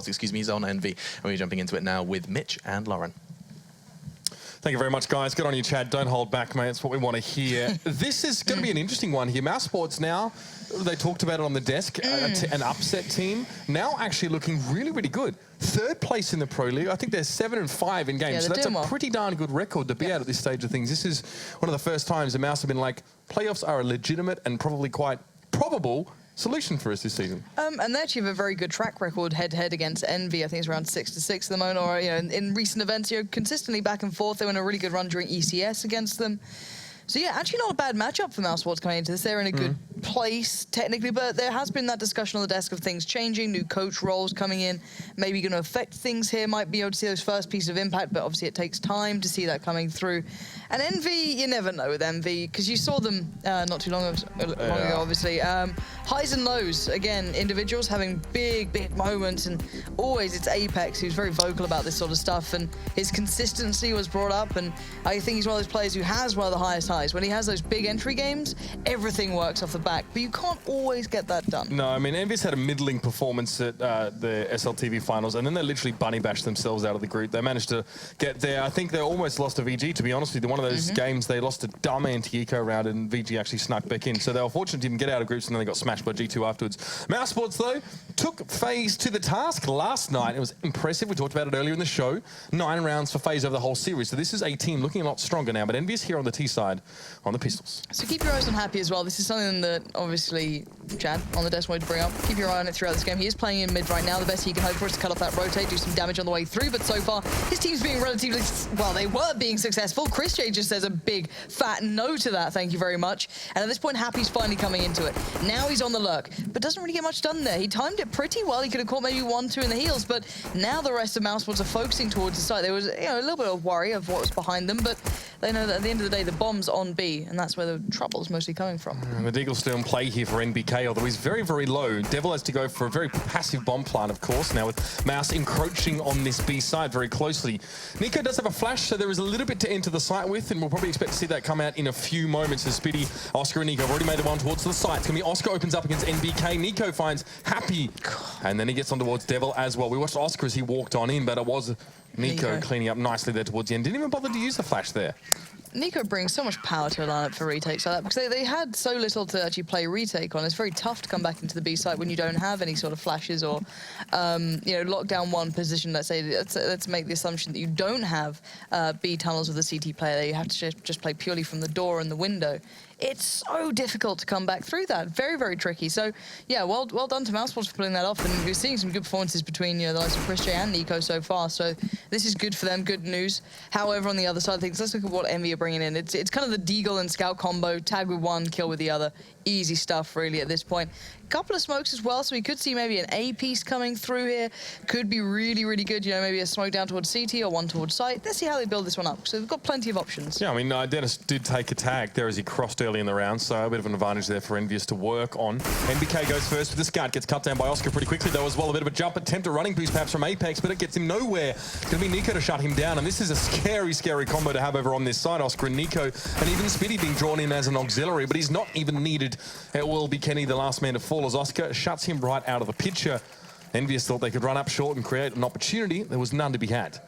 excuse me, he's on EnVy, and we're jumping into it now with Mitch and Lauren. Thank you very much, guys. Good on you, Chad. Don't hold back, mate. It's what we want to hear. This is going to be an interesting one here. Mousesports now, they talked about it on the desk, an upset team, now actually looking really, really good. Third place in the Pro League. I think they're 7-5 in games, yeah, so that's a pretty darn good record to be at this stage of things. This is one of the first times the Mouse have been like, playoffs are a legitimate and probably quite probable solution for us this season. And they actually have a very good track record head-to-head against EnVy. I think it's around 6-6 at the moment, or in recent events, consistently back and forth. They were in a really good run during ECS against them. So yeah, actually not a bad matchup for Mousesports coming into this. They're in a good place technically, but there has been that discussion on the desk of things changing, new coach roles coming in, maybe going to affect things here. Might be able to see those first pieces of impact, but obviously it takes time to see that coming through. And EnVy, you never know with EnVy, because you saw them not too long ago, obviously. Highs and lows, again, individuals having big moments, and always it's Apex who's very vocal about this sort of stuff, and his consistency was brought up, and I think he's one of those players who has one of the highest highs. When he has those big entry games, everything works off the back, but you can't always get that done. No, I mean, EnVyUs had a middling performance at the SLTV finals, and then they literally bunny bashed themselves out of the group. They managed to get there. I think they almost lost to VG, to be honest with you. One of those games, they lost a dumb anti-eco round, and VG actually snuck back in. So they were fortunate to even get out of groups, and then they got smashed by G2 afterwards. Mousesports, though, took FaZe to the task last night. It was impressive. We talked about it earlier in the show. 9 rounds for FaZe over the whole series. So this is a team looking a lot stronger now, but EnVyUs here on the T side on the pistols. So keep your eyes on Happy as well. This is something that obviously Chad on the desk wanted to bring up. Keep your eye on it throughout this game. He is playing in mid right now. The best he can hope for is to cut off that rotate, do some damage on the way through, but so far his team's being relatively, well, they were being successful. Chris J just says a big fat no to that, thank you very much. And at this point, Happy's finally coming into it. Now he's on the lurk, but doesn't really get much done there. He timed it pretty well. He could have caught maybe 1-2 in the heels, but now the rest of Mousesports are focusing towards the site. There was a little bit of worry of what was behind them, but they know that at the end of the day, the bomb's on B, and that's where the trouble's mostly coming from. And the Deagle still in play here for NBK, although he's very, very low. Devil has to go for a very passive bomb plant, of course, now with Mouse encroaching on this B side very closely. Nico does have a flash, so there is a little bit to enter the site with, and we'll probably expect to see that come out in a few moments as Spitty, Oscar and Nico have already made the one towards the site. It's going to be Oscar opens up against NBK. Nico finds Happy, and then he gets on towards Devil as well. We watched Oscar as he walked on in, but it was Nico cleaning up nicely there towards the end. Didn't even bother to use the flash there. Nico brings so much power to a lineup for retakes like that, because they had so little to actually play retake on. It's very tough to come back into the B site when you don't have any sort of flashes or, lock down one position. Let's say, let's make the assumption that you don't have B tunnels with a CT player. That you have to just play purely from the door and the window. It's so difficult to come back through that. Very, very tricky. So, yeah, well done to Mousesports for pulling that off. And we're seeing some good performances between the likes of Chris J and Nico so far. So this is good for them, good news. However, on the other side of things, let's look at what EnVy are bringing in. It's kind of the Deagle and Scout combo, tag with one, kill with the other. Easy stuff, really, at this point. Couple of smokes as well, so we could see maybe an A piece coming through here. Could be really, really good. Maybe a smoke down towards CT or one towards site. Let's see how they build this one up. So they've got plenty of options. Yeah, I mean, Dennis did take a tag there as he crossed early in the round, so a bit of an advantage there for EnVyUs to work on. NBK goes first, but the scout gets cut down by Oscar pretty quickly, though, as well. A bit of a jump attempt, a running boost perhaps from Apex, but it gets him nowhere. It's going to be Nico to shut him down, and this is a scary, scary combo to have over on this side. Oscar and Nico, and even Spitty being drawn in as an auxiliary, but he's not even needed. It will be Kenny, the last man to fall, as Oscar shuts him right out of the picture. EnVyUs thought they could run up short and create an opportunity. There was none to be had.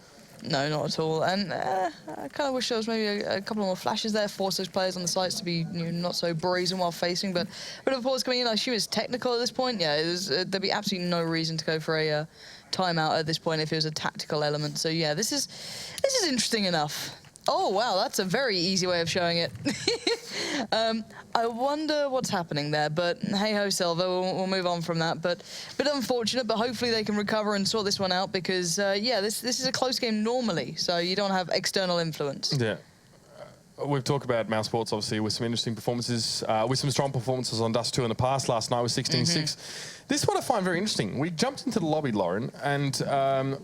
No, not at all. And I kind of wish there was maybe a couple more flashes there, force those players on the sites to be not so brazen while facing. But of course, coming in, I assume it's technical at this point. Yeah, there'd be absolutely no reason to go for a timeout at this point if it was a tactical element. So yeah, this is interesting enough. Oh, wow, that's a very easy way of showing it. I wonder what's happening there, but hey-ho, Silva, we'll move on from that. But unfortunate, but hopefully they can recover and sort this one out because, yeah, this is a close game normally, so you don't have external influence. Yeah. We've talked about Mousesports, obviously, with some interesting performances, with some strong performances on Dust2 in the past last night with 16-6. This one I find very interesting. We jumped into the lobby, Lauren, and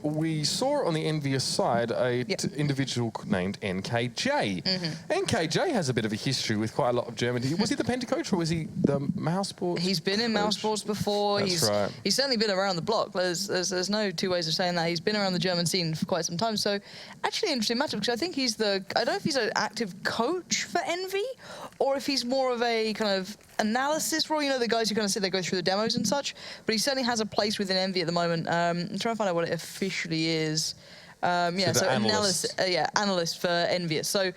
we saw on the EnVyUs side a individual named NKJ. NKJ has a bit of a history with quite a lot of Germany. Was he the Penta coach or was he the Mousesports? He's been in Mousesports before. That's right. He's certainly been around the block. There's no two ways of saying that. He's been around the German scene for quite some time. So actually interesting matchup because I think he's I don't know if he's an active coach for EnVy or if he's more of a kind of analysis role, you know, the guys who kind of sit there, go through the demos and such, but he certainly has a place within Envy at the moment. I'm trying to find out what it officially is. Yeah, so analyst for EnVyUs. So,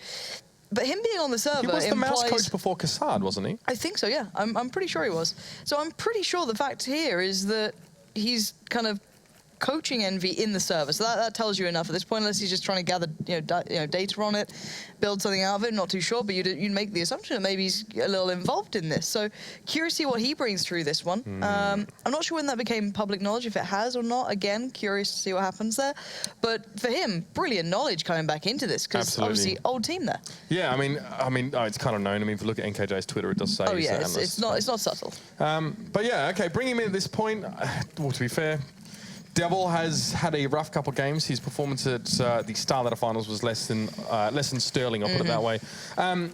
but him being on the server, he was the implies, mouse coach before Kassad, wasn't he? I think so, yeah. I'm pretty sure he was. So I'm pretty sure the fact here is that he's kind of coaching Envy in the server, so that tells you enough at this point, unless he's just trying to gather data on it, build something out of it. Not too sure, but you'd make the assumption that maybe he's a little involved in this. So curious to see what he brings through this one. I'm not sure when that became public knowledge, if it has or not. Again, curious to see what happens there. But for him, brilliant knowledge coming back into this, because obviously old team there. Yeah, I mean, it's kind of known. I mean, if you look at NKJ's Twitter, it does say. Oh yeah, it's not subtle. But yeah, okay, bring him in at this point. Well, to be fair, Devil has had a rough couple of games. His performance at the Starletter Finals was less than sterling, I'll put it that way.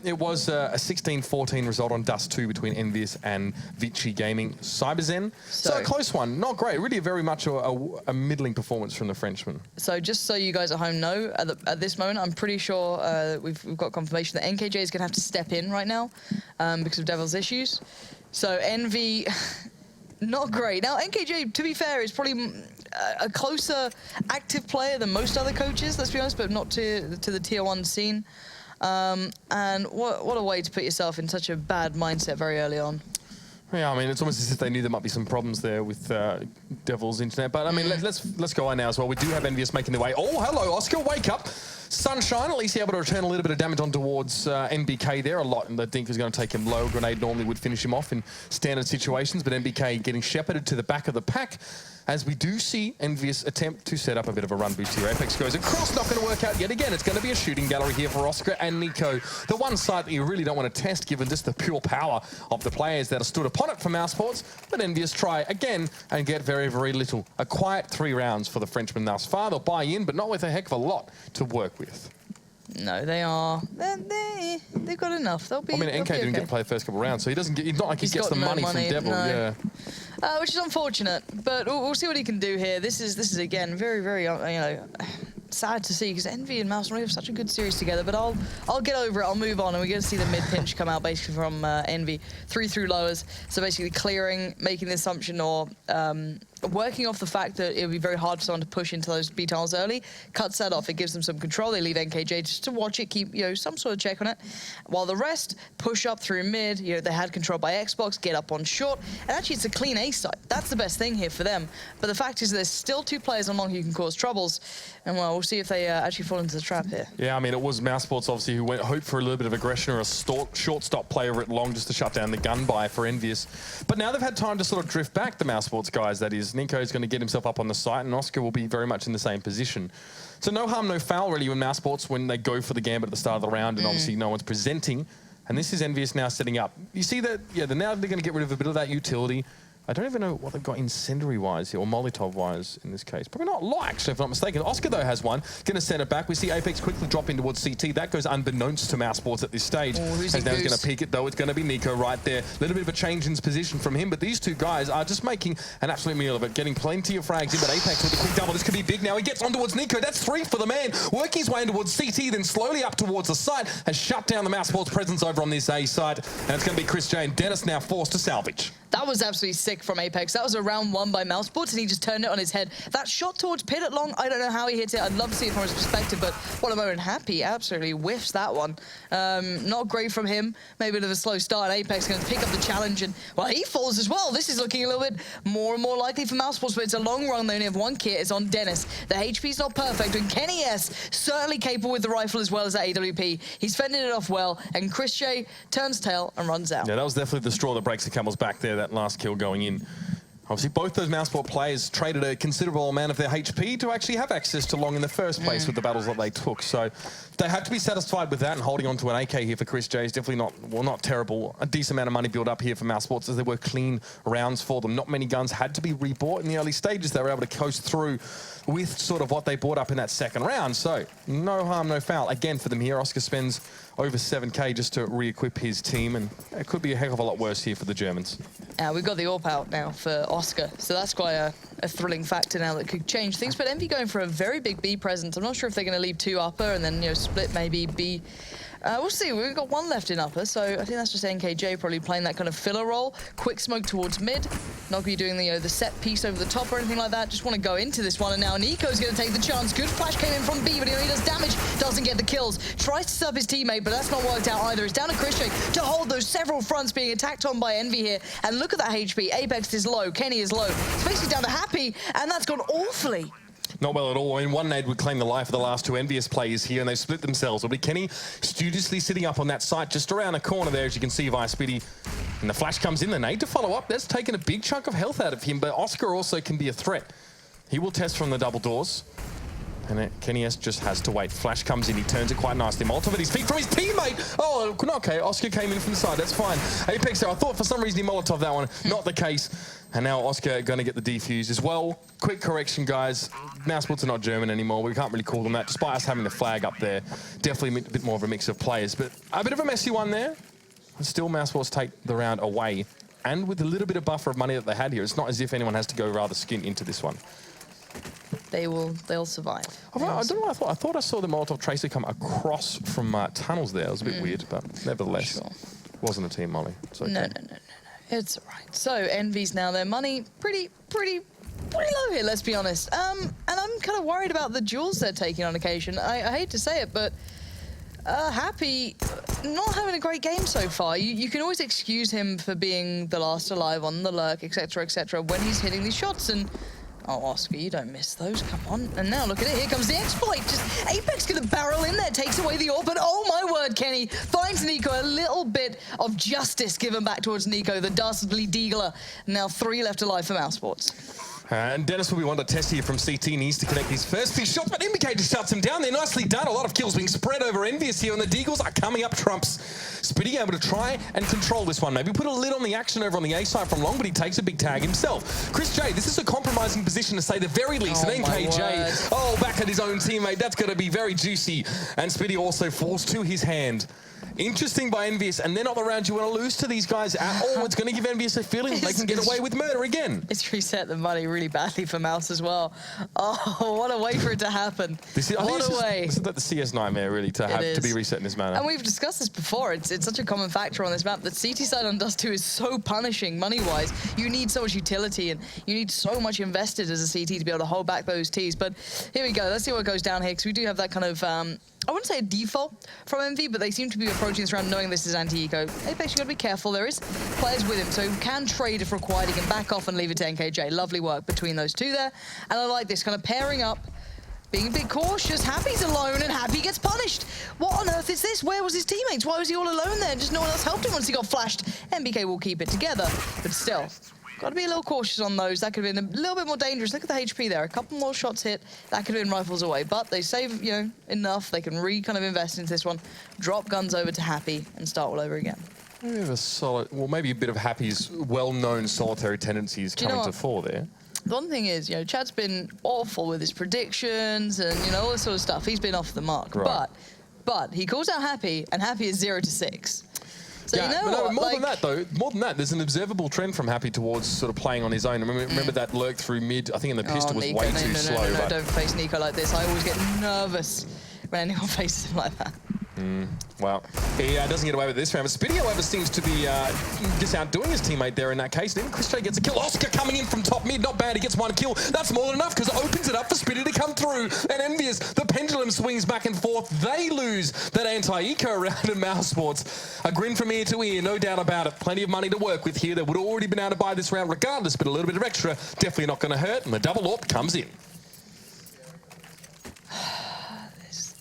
It was a 16-14 result on Dust2 between EnVyUs and Vici Gaming Cyberzen. So a close one, not great. Really very much a middling performance from the Frenchman. So just so you guys at home know, at this moment, I'm pretty sure we've got confirmation that NKJ is going to have to step in right now because of Devil's issues. So Envy... not great. Now, NKJ, to be fair, is probably a closer active player than most other coaches, let's be honest, but not to the Tier 1 scene. And what a way to put yourself in such a bad mindset very early on. Yeah, I mean, it's almost as if they knew there might be some problems there with Devil's internet. But, I mean, let's go on now as well. We do have EnVyUs making their way. Oh, hello, Oscar, wake up. Sunshine, at least he's able to return a little bit of damage on towards NBK there. A lot, and I think is going to take him low. Grenade normally would finish him off in standard situations, but NBK getting shepherded to the back of the pack. As we do see EnVyUs attempt to set up a bit of a run boost here. Apex goes across, not going to work out yet again. It's going to be a shooting gallery here for Oscar and Nico. The one site that you really don't want to test, given just the pure power of the players that are stood upon it for Mousesports. But EnVyUs try again and get very, very little. A quiet 3 rounds for the Frenchman thus far. They'll buy in, but not with a heck of a lot to work with. No, they are. They've got enough. They'll be. I mean, NK didn't get to play the first couple of rounds, so he doesn't get. It's not like he gets the money from Devil. No. Yeah. Which is unfortunate, but we'll see what he can do here. This is again very, very sad to see, because Envy and Mouse have such a good series together. But I'll get over it. I'll move on, and we're going to see the mid pinch come out basically from Envy 3 through lowers. So basically clearing, making the assumption, or working off the fact that it would be very hard for someone to push into those B tiles early. Cuts that off. It gives them some control. They leave NKJ just to watch it, keep some sort of check on it, while the rest push up through mid. They had control by Xbox, get up on short, and actually it's a clean A site. That's the best thing here for them. But the fact is there's still 2 players on long who can cause troubles, and well, we'll see if they actually fall into the trap here. Yeah, I mean, it was Mousesports obviously who hoped for a little bit of aggression or a short stop play over it long just to shut down the gun buy for EnVyUs. But now they've had time to sort of drift back, the Mousesports guys, that is. Nico's going to get himself up on the site, and Oscar will be very much in the same position. So no harm, no foul really when Mousesports, when they go for the gambit at the start of the round, and obviously no one's presenting. And this is EnVyUs now setting up. You see that, yeah, now they're going to get rid of a bit of that utility. I don't even know what they've got incendiary-wise here, or Molotov-wise in this case. Probably not a lot, actually, if I'm not mistaken. Oscar, though, has one. Going to send it back. We see Apex quickly drop in towards CT. That goes unbeknownst to Mousesports at this stage. As now he's going to peek it, though. It's going to be Nico right there. A little bit of a change in his position from him, but these 2 guys are just making an absolute meal of it, getting plenty of frags in, but Apex with a quick double. This could be big now. He gets on towards Nico. That's 3 for the man. Working his way in towards CT, then slowly up towards the site, has shut down the Mousesports presence over on this A side. And it's going to be Chris J and Dennis now forced to salvage. That was absolutely sick from Apex. That was a round 1 by Mousesports, and he just turned it on his head. That shot towards pit at long, I don't know how he hit it. I'd love to see it from his perspective, but what a moment. Happy absolutely whiffs that one. Not great from him. Maybe a bit of a slow start. Apex going to pick up the challenge, and, well, he falls as well. This is looking a little bit more and more likely for Mousesports, but it's a long run. They only have 1 kit. It's on Dennis. The HP's not perfect, and Kenny S certainly capable with the rifle as well as that AWP. He's fending it off well, and Chris J turns tail and runs out. Yeah, that was definitely the straw that breaks the camel's back there, that last kill going in. Obviously, both those Mousesports players traded a considerable amount of their HP to actually have access to long in the first place with the battles that they took. So they had to be satisfied with that, and holding on to an AK here for Chris J is definitely not, well, not terrible. A decent amount of money built up here for Mousesports as there were clean rounds for them. Not many guns had to be rebought in the early stages. They were able to coast through with sort of what they bought up in that second round. So no harm, no foul. Again for them here, Oscar spends over 7K just to re-equip his team, and it could be a heck of a lot worse here for the Germans. We've got the AWP out now for Oscar, so that's quite a thrilling factor now that could change things. But Envy going for a very big B presence. I'm not sure if they're going to leave 2 upper and then split maybe B We'll see. We've got one left in upper, so I think that's just NKJ probably playing that kind of filler role. Quick smoke towards mid. Not going to be doing the set piece over the top or anything like that. Just want to go into this one, and now Nico's going to take the chance. Good flash came in from B, but he only does damage. Doesn't get the kills. Tries to sub his teammate, but that's not worked out either. It's down to Christian to hold those several fronts being attacked on by Envy here. And look at that HP. Apex is low. Kenny is low. It's basically down to Happy, and that's gone awfully. Not well at all. I mean, one nade would claim the life of the last two EnVyUs players here, and they split themselves. It'll be Kenny studiously sitting up on that site just around the corner there, as you can see via Spitty. And the flash comes in, the nade to follow up. That's taken a big chunk of health out of him, but Oscar also can be a threat. He will test from the double doors. And Kenny S just has to wait. Flash comes in, he turns it quite nicely. Molotov at his feet from his teammate. Oh, okay, Oscar came in from the side, that's fine. Apex there, I thought for some reason he Molotov that one. Not the case. And now Oscar going to get the defuse as well. Quick correction, guys. Mousesports are not German anymore. We can't really call them that, despite us having the flag up there. Definitely a bit more of a mix of players. But a bit of a messy one there. And still Mousesports take the round away. And with a little bit of buffer of money that they had here, it's not as if anyone has to go rather skin into this one. They'll survive. I don't know. I thought I saw the Molotov Tracer come across from tunnels there. It was a bit weird, but nevertheless, Sure. Wasn't a team molly. It's okay. No. It's all right. So Envy's now their money pretty low here. Let's be honest. And I'm kind of worried about the duels they're taking on occasion. I hate to say it, but Happy not having a great game so far. You can always excuse him for being the last alive on the lurk, etc., when he's hitting these shots and. Oh, Oscar, you don't miss those, come on. And now look at it, here comes the exploit. Just Apex gonna barrel in there, takes away the AWP, but oh my word, Kenny finds Nico. A little bit of justice given back towards Nico, the dastardly deagler. Now 3 left alive for Mousesports. And Dennis will be one to test here from CT. Needs to connect his first few shots, but NBK just shuts him down there. Nicely done. A lot of kills being spread over EnVyUs here, and the Deagles are coming up trumps. Spitty able to try and control this one. Maybe put a lid on the action over on the A side from long, but he takes a big tag himself. Chris J, this is a compromising position to say the very least. Oh, and NKJ, back at his own teammate. That's going to be very juicy. And Spitty also falls to his hand. Interesting by EnVyUs, and they're not the round you want to lose to these guys at all. It's going to give EnVyUs a feeling they can get away with murder again. It's reset the money really badly for Mouse as well. Oh, what a way for it to happen. What a way. This is like the CS nightmare, really, to be reset in this manner. And we've discussed this before. It's such a common factor on this map that CT side on Dust2 is so punishing money-wise. You need so much utility, and you need so much invested as a CT to be able to hold back those Ts. But here we go. Let's see what goes down here, because we do have that kind of... I wouldn't say a default from Envy, but they seem to be approaching this round knowing this is anti-eco. Apex, you got to be careful. There is players with him, so he can trade if required. He can back off and leave it to NKJ. Lovely work between those two there. And I like this kind of pairing up, being a bit cautious. Happy's alone, and Happy gets punished. What on earth is this? Where was his teammates? Why was he all alone there? Just no one else helped him once he got flashed. MBK will keep it together, but still. Got to be a little cautious on those. That could have been a little bit more dangerous. Look at the HP there. A couple more shots hit. That could have been rifles away. But they save, enough. They can kind of invest into this one. Drop guns over to Happy and start all over again. Maybe a solid, well, maybe a bit of Happy's well-known solitary tendencies coming to fore there. The one thing is, Chad's been awful with his predictions and, all this sort of stuff. He's been off the mark. Right. But he calls out Happy, and Happy is 0 to 6. So yeah, what? More than that, there's an observable trend from Happy towards sort of playing on his own. Remember that lurk through mid, I think in the pistol was Nico, way too slow. No, don't face Nico like this. I always get nervous when anyone faces him like that. Well, he doesn't get away with this round, but Spitty, however, seems to be just outdoing his teammate there in that case. Then Chris J gets a kill. Oscar coming in from top mid, not bad. He gets 1 kill. That's more than enough because it opens it up for Spitty to come through. And EnVyUs, the pendulum swings back and forth. They lose that anti-eco round in Mousesports. A grin from ear to ear, no doubt about it. Plenty of money to work with here. They would have already been able to buy this round regardless, but a little bit of extra definitely not going to hurt. And the double AWP comes in.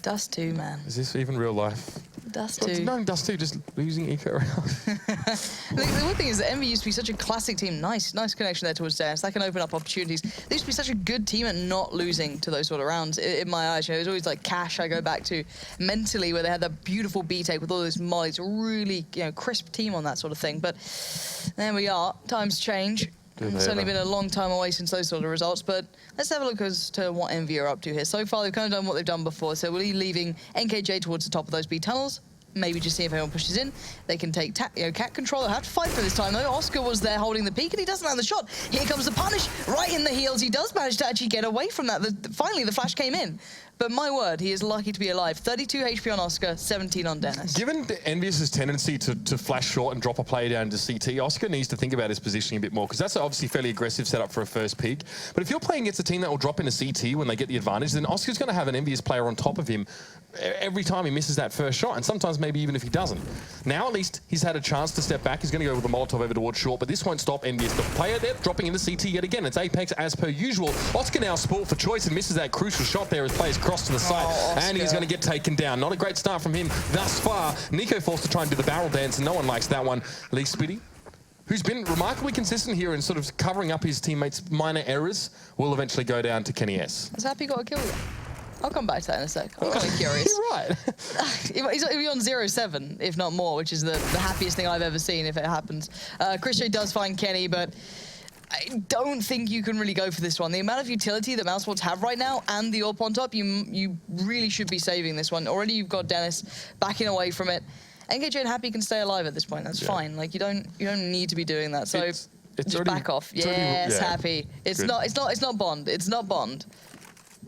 Dust2, man. Is this even real life? Dust2. No, Dust2 just losing eco around. The one thing is that Envy used to be such a classic team. Nice connection there towards Dennis. That can open up opportunities. They used to be such a good team at not losing to those sort of rounds. In my eyes, it was always like Cash I go back to mentally, where they had that beautiful B take with all those mollies. A really, crisp team on that sort of thing. But there we are. Times change. It's only been a long time away since those sort of results, but let's have a look as to what Envy are up to here. So far, they've kind of done what they've done before, so we'll be leaving NKJ towards the top of those B tunnels, maybe just see if anyone pushes in. They can take cat control. They'll have to fight for this time, though. Oscar was there holding the peak, and he doesn't land the shot. Here comes the punish, right in the heels. He does manage to actually get away from that. Finally, the flash came in. But my word, he is lucky to be alive. 32 HP on Oscar, 17 on Dennis. Given EnVyUs' tendency to flash short and drop a player down to CT, Oscar needs to think about his positioning a bit more, because that's obviously fairly aggressive setup for a first pick. But if you're playing against a team that will drop into CT when they get the advantage, then Oscar's going to have an EnVyUs player on top of him every time he misses that first shot, and sometimes maybe even if he doesn't. Now at least he's had a chance to step back. He's going to go with the Molotov over towards short, but this won't stop EnVyUs. The player there dropping into CT yet again. It's Apex as per usual. Oscar now sport for choice and misses that crucial shot there as players cross to the side, and he's going to get taken down. Not a great start from him thus far. Nico forced to try and do the barrel dance, and no one likes that one. Lee Spitty, who's been remarkably consistent here in sort of covering up his teammates' minor errors, will eventually go down to Kenny S. Has Happy got a kill yet? I'll come back to that in a sec. I'm kind of curious. You're right. He's on 0-7, if not more, which is the happiest thing I've ever seen if it happens. Chris J does find Kenny, but I don't think you can really go for this one. The amount of utility that Mousesports have right now and the AWP on top, you really should be saving this one. Already you've got Dennis backing away from it. NKJ and Happy can stay alive at this point. That's fine. Like you don't need to be doing that. So it's just already, back off. Yes, Happy. It's not Bond. It's not Bond.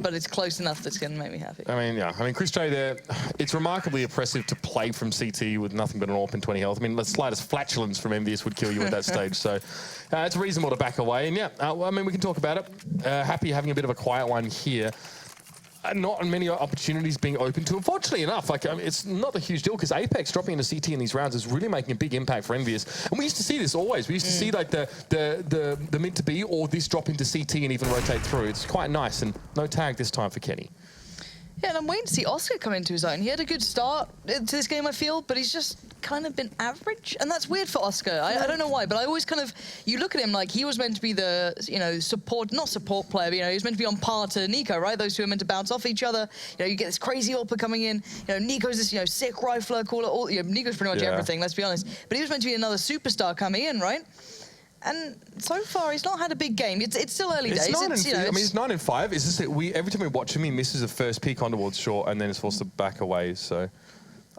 But it's close enough that's going to make me happy. I mean, yeah. I mean, Chris J there, it's remarkably oppressive to play from CT with nothing but an AWP and 20 health. I mean, the slightest flatulence from EnVyUs would kill you at that stage. So it's reasonable to back away. And yeah, I mean, we can talk about it. Happy having a bit of a quiet one here. Not many opportunities being open to. Unfortunately enough, like it's not a huge deal because Apex dropping into CT in these rounds is really making a big impact for EnVyUs. And we used to see this always. We used to see like the mid to B or this drop into CT and even rotate through. It's quite nice, and no tag this time for Kenny. Yeah, and I'm waiting to see Oscar come into his own. He had a good start to this game, I feel, but he's just kind of been average, and that's weird for Oscar. I don't know why, but I always kind of, you look at him like he was meant to be the, not support player, but, he was meant to be on par to Nico, right? Those two are meant to bounce off each other. You get this crazy AWP coming in. Nico's this, sick rifler, caller. Nico's pretty much everything, let's be honest. But he was meant to be another superstar coming in, right? And so far, he's not had a big game. It's still early days. I mean, it's 9 and 5. It's just that every time we watch him, he misses a first peek on towards short and then is forced to back away. So,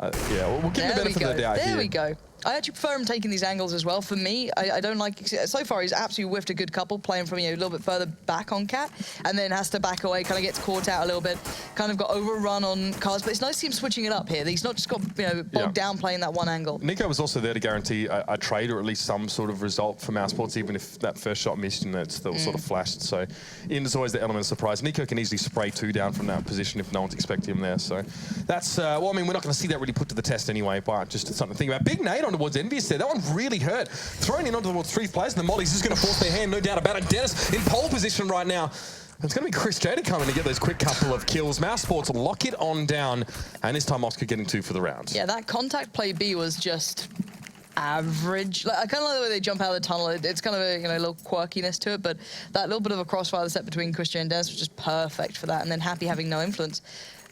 yeah, we'll give him the benefit of the doubt here. There we go. I actually prefer him taking these angles as well. For me, I don't like... So far, he's absolutely whiffed a good couple, playing from a little bit further back on Cat, and then has to back away, kind of gets caught out a little bit, kind of got overrun on cars. But it's nice to see him switching it up here. He's not just got, bogged down playing that one angle. Nico was also there to guarantee a trade or at least some sort of result for Mousesports, even if that first shot missed and it still sort of flashed. So, there's always the element of surprise. Nico can easily spray 2 down from that position if no one's expecting him there. So, that's... well, I mean, we're not going to see that really put to the test anyway, but just something to think about. Big nade on towards EnVyUs there. That one really hurt. Thrown in onto towards 3 players, and the Molly's just going to force their hand, no doubt about it. Dennis in pole position right now. It's going to be Chris J to come in to get those quick couple of kills. Mousesports lock it on down, and this time Oscar getting 2 for the round. Yeah, that contact play B was just average. I kind of like the way they jump out of the tunnel. It's kind of a little quirkiness to it, but that little bit of a crossfire set between Chris J and Dennis was just perfect for that, and then Happy having no influence.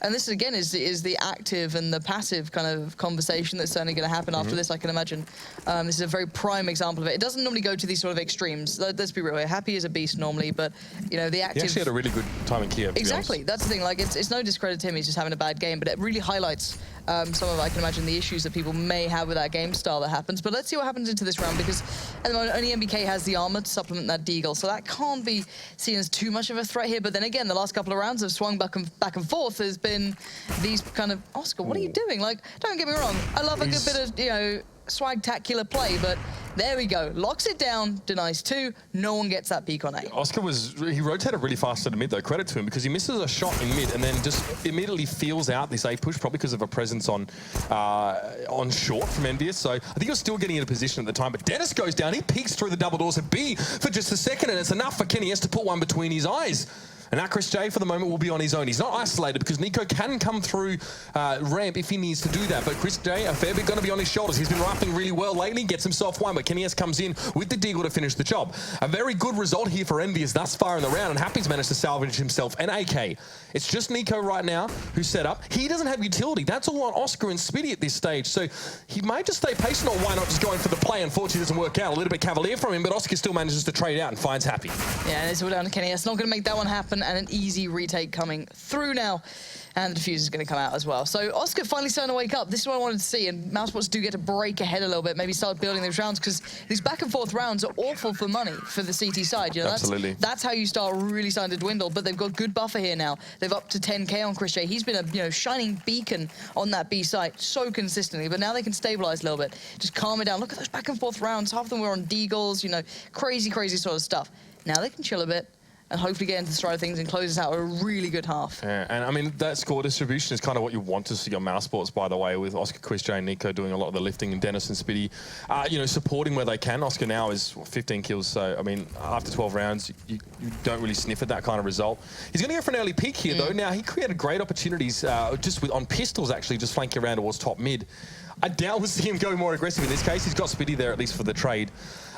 And this, again, is the active and the passive kind of conversation that's certainly going to happen after this, I can imagine. This is a very prime example of it. It doesn't normally go to these sort of extremes. Let's be real here. Happy is a beast normally, but, the active... He actually had a really good time in Kiev, Exactly. That's the thing. Like, it's no discredit to him. He's just having a bad game, but it really highlights some of, I can imagine, the issues that people may have with that game style that happens. But let's see what happens into this round, because at the moment, only MBK has the armor to supplement that deagle, so that can't be seen as too much of a threat here. But then again, the last couple of rounds have swung back and forth. There's been these kind of... Oscar, what are you doing? Like, don't get me wrong. I love a good bit of, swag-tacular play, but there we go. Locks it down, denies 2. No one gets that peak on A. Oscar he rotated really fast to the mid, though. Credit to him, because he misses a shot in mid and then just immediately feels out this A push, probably because of a presence on short from EnVyUs. So I think he was still getting in a position at the time, but Dennis goes down. He peeks through the double doors at B for just a second, and it's enough for Kenny S to put one between his eyes. And now Chris J, for the moment, will be on his own. He's not isolated because Nico can come through ramp if he needs to do that. But Chris J, a fair bit going to be on his shoulders. He's been rifling really well lately, gets himself one, but Kenny S comes in with the deagle to finish the job. A very good result here for EnVyUs thus far in the round, and Happy's managed to salvage himself an AK. It's just Nico right now who's set up. He doesn't have utility. That's all on Oscar and Spitty at this stage. So he might just stay patient, or why not just going for the play? Unfortunately, it doesn't work out. A little bit cavalier from him, but Oscar still manages to trade out and finds Happy. Yeah, and it's all down to Kenny S. Not going to make that one happen. happen, and an easy retake coming through now. And the defuse is going to come out as well. So Oscar finally starting to wake up. This is what I wanted to see. And Mousesports do get to break ahead a little bit, maybe start building those rounds, because these back and forth rounds are awful for money for the CT side. You know, Absolutely. That's how you start really starting to dwindle. But they've got good buffer here now. They've up to 10k on Chris J. He's been a shining beacon on that B site so consistently. But now they can stabilize a little bit, just calm it down. Look at those back and forth rounds. Half of them were on deagles, you know, crazy sort of stuff. Now they can chill a bit and hopefully get into the stride of things and close this out a really good half. Yeah, and I mean, that score distribution is kind of what you want to see on Mousesports, by the way, with Oscar, Chris J, and Nico doing a lot of the lifting, and Dennis and Spitty, you know, supporting where they can. Oscar now is 15 kills, so, I mean, after 12 rounds, you don't really sniff at that kind of result. He's going to go for an early peak here, though. Now, he created great opportunities just on pistols, actually, just flanking around towards top mid. I doubt we'll see him go more aggressive in this case. He's got Spitty there, at least for the trade.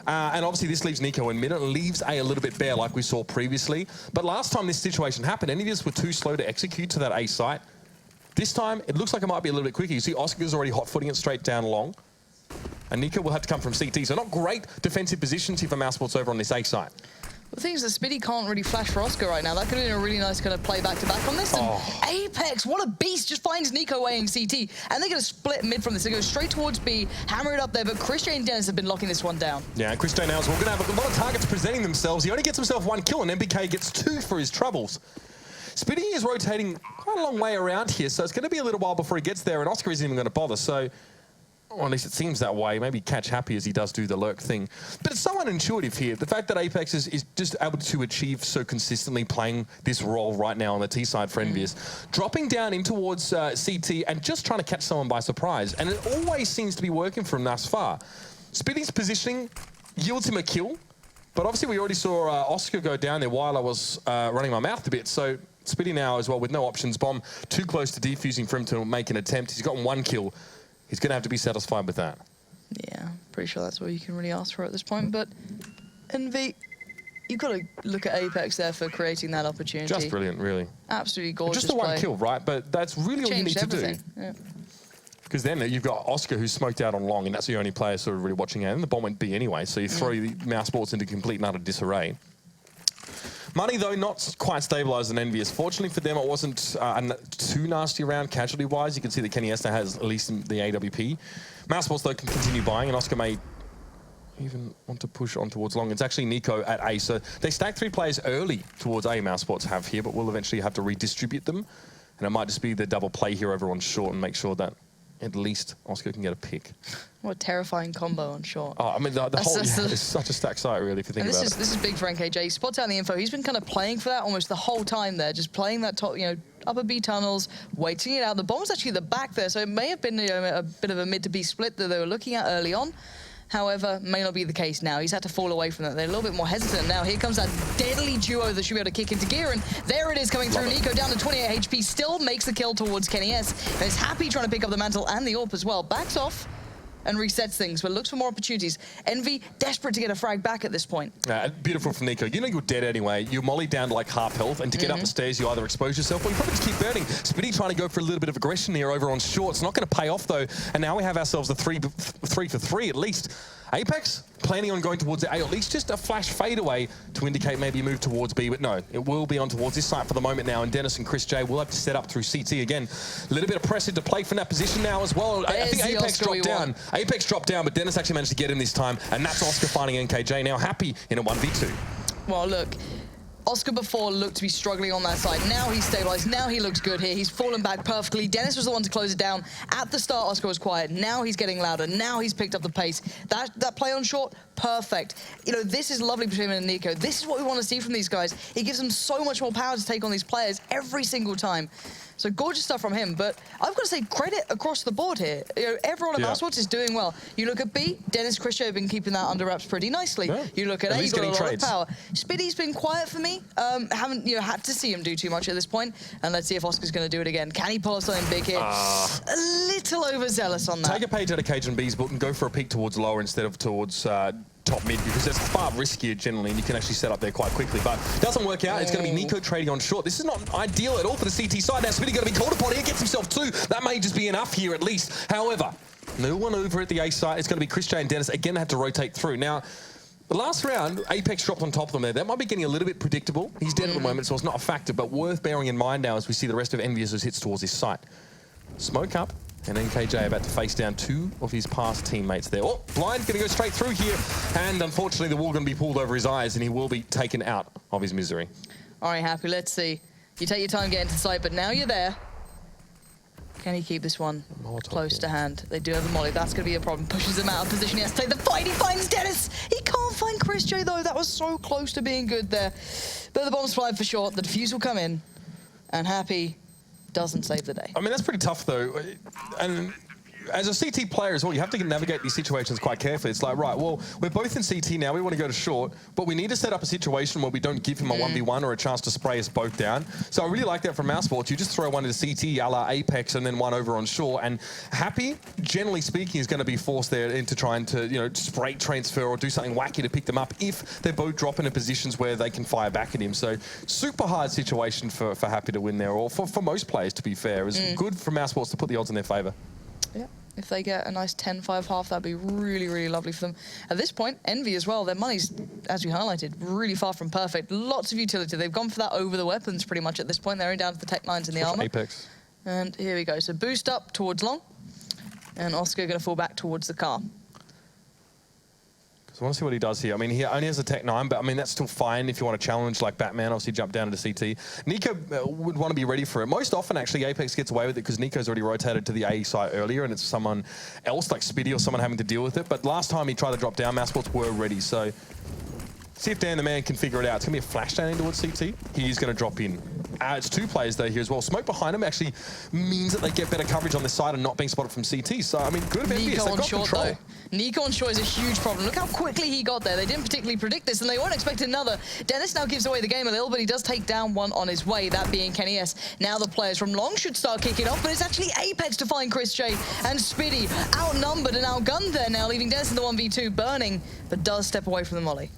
And obviously this leaves Nico in mid. It leaves A a little bit bare, like we saw previously. But last time this situation happened, EnVyUs were too slow to execute to that A site. This time, it looks like it might be a little bit quicker. You see Oscar's already hot-footing it straight down long. And Nico will have to come from CT. So not great defensive positions here for Mousesports over on this A site. The thing is that Spitty can't really flash for Oscar right now. That could have been a really nice kind of play back-to-back on this. And Apex, what a beast, just finds Nico weighing CT. And they're going to split mid from this. They go straight towards B, hammer it up there, but Chris J and Dennis have been locking this one down. Yeah, and Chris J now as well. We're going to have a lot of targets presenting themselves. He only gets himself 1 kill, and MBK gets 2 for his troubles. Spitty is rotating quite a long way around here, so it's going to be a little while before he gets there, and Oscar isn't even going to bother. So, or at least it seems that way. Maybe catch happy as he does do the lurk thing. But it's so unintuitive here. The fact that Apex is just able to achieve so consistently playing this role right now on the T side for EnVyUs. Dropping down in towards CT and just trying to catch someone by surprise. And it always seems to be working for him thus far. Spitty's positioning yields him a kill. But obviously we already saw Oscar go down there while I was running my mouth a bit. So Spitty now as well with no options. Bomb too close to defusing for him to make an attempt. He's gotten 1 kill. He's going to have to be satisfied with that. Yeah, pretty sure that's what you can really ask for at this point. But Envy, you've got to look at Apex there for creating that opportunity. Just brilliant, really. Absolutely gorgeous. Just the 1 play. kill, right? But that's really all you need to do. Yeah. Because then you've got Oscar who's smoked out on long, and that's the only player sort of really watching out. And the bomb went B anyway, so you throw the Mousesports into complete and utter disarray. Money, though, not quite stabilised in EnVyUs. Fortunately for them, it wasn't too nasty around casualty-wise. You can see that Kenny Esther has at least the AWP. Mousesports, though, can continue buying, and Oscar may even want to push on towards long. It's actually Nico at A, so they stack 3 players early towards A, Mousesports have here, but we'll eventually have to redistribute them. And it might just be the double play here over on short and make sure that at least Oscar can get a pick. What a terrifying combo on short. Oh, I mean, the whole, it's such a stacked site, really, if you think about it. This is big for NKJ. He spots out the info. He's been kind of playing for that almost the whole time there, just playing that top, you know, upper B tunnels, waiting it out. The bomb's actually the back there, so it may have been, you know, a bit of a mid to B split that they were looking at early on. However, may not be the case now. He's had to fall away from that. They're a little bit more hesitant now. Here comes that deadly duo that should be able to kick into gear, and there it is coming through. Nico down to 28 HP, still makes the kill towards Kenny S. And is happy trying to pick up the mantle and the AWP as well. Backs off and resets things, but looks for more opportunities. Envy, desperate to get a frag back at this point. Beautiful from Nico. You know you're dead anyway. You molly down to like half health, and to get up the stairs, you either expose yourself or you probably just keep burning. Spitty trying to go for a little bit of aggression here over on short. It's not going to pay off, though. And now we have ourselves a 3 for 3 at least. Apex planning on going towards A, or at least just a flash fadeaway to indicate maybe a move towards B, but no, it will be on towards this site for the moment now, and Dennis and Chris J will have to set up through CT again. A little bit of pressure to play from that position now as well. I think Apex dropped down. Apex dropped down, but Dennis actually managed to get in this time, and that's Oscar finding NKJ now happy in a 1v2. Well, look, Oscar before looked to be struggling on that side. Now he's stabilized. Now he looks good here. He's fallen back perfectly. Dennis was the one to close it down. At the start, Oscar was quiet. Now he's getting louder. Now he's picked up the pace. That play on short, perfect. You know, this is lovely between him and Nico. This is what we want to see from these guys. It gives them so much more power to take on these players every single time. So gorgeous stuff from him, but I've got to say credit across the board here. You know, everyone at Mousesports is doing well. You look at B, Dennis Christian have been keeping that under wraps pretty nicely. Yeah. You look at A, he's got a lot of power. Spitty's been quiet for me. Haven't had to see him do too much at this point, and let's see if Oscar's going to do it again. Can he pull off something big here? A little overzealous on that. Take a page out of Cage and B's book and go for a peek towards lower instead of towards top mid, because that's far riskier generally, and you can actually set up there quite quickly. But it doesn't work out. It's going to be Nico trading on short. This is not ideal at all for the CT side. Now Spitty going to be called upon here, gets himself 2. That may just be enough here at least. However, no one over at the A site. It's going to be Chris J and Dennis. Again, they have to rotate through. Now, The last round, Apex dropped on top of them there. That might be getting a little bit predictable. He's dead at the moment, so it's not a factor, but worth bearing in mind now as we see the rest of EnVyUs hits towards his site. Smoke up, and NKJ about to face down 2 of his past teammates there. Oh, Blind going to go straight through here, and unfortunately the wall going to be pulled over his eyes, and he will be taken out of his misery. All right, Happy, let's see. You take your time getting to site, but now you're there. Can he keep this one close to hand? They do have the molly. That's going to be a problem. Pushes him out of position. He has to take the fight. He finds Dennis. He can't find Chris J, though. That was so close to being good there. But the bomb's flying for short. The defuse will come in. And Happy doesn't save the day. I mean, that's pretty tough, though. And as a CT player as well, you have to navigate these situations quite carefully. It's like, right, well, we're both in CT now. We want to go to short, but we need to set up a situation where we don't give him a 1v1 or a chance to spray us both down. So I really like that from Mousesports. You just throw one into CT, a la Apex, and then one over on shore. And Happy, generally speaking, is going to be forced there into trying to, you know, spray transfer or do something wacky to pick them up if they're both dropping in positions where they can fire back at him. So super hard situation for Happy to win there, or for most players, to be fair. It's good for Mousesports to put the odds in their favour. Yeah. If they get a nice 10-5 half, that'd be really, really lovely for them. At this point, Envy as well, their money's, as we highlighted, really far from perfect. Lots of utility. They've gone for that over the weapons pretty much at this point. They're only down to the tech lines and the armor. Apex. And here we go. So boost up towards long. And Oscar going to fall back towards the car. I want to see what he does here. I mean, he only has a Tech 9, but I mean, that's still fine if you want to challenge like Batman, obviously jump down into CT. Nico would want to be ready for it. Most often, actually, Apex gets away with it because Nico's already rotated to the A site earlier, and it's someone else, like Spiddy or someone having to deal with it. But last time he tried to drop down, Mousesports were ready. So see if Dan the Man can figure it out. It's going to be a flash down in towards CT. He's going to drop in. It's 2 players though here as well. Smoke behind him actually means that they get better coverage on this side and not being spotted from CT. So, I mean, good of EnVyUs. They've got control. Though. Nico on short is a huge problem. Look how quickly he got there. They didn't particularly predict this, and they weren't expecting another. Dennis now gives away the game a little, but he does take down one on his way, that being Kenny S. Now the players from long should start kicking off, but it's actually Apex to find Chris J and Spiddy outnumbered and outgunned there now, leaving Dennis in the 1v2 burning, but does step away from the molly.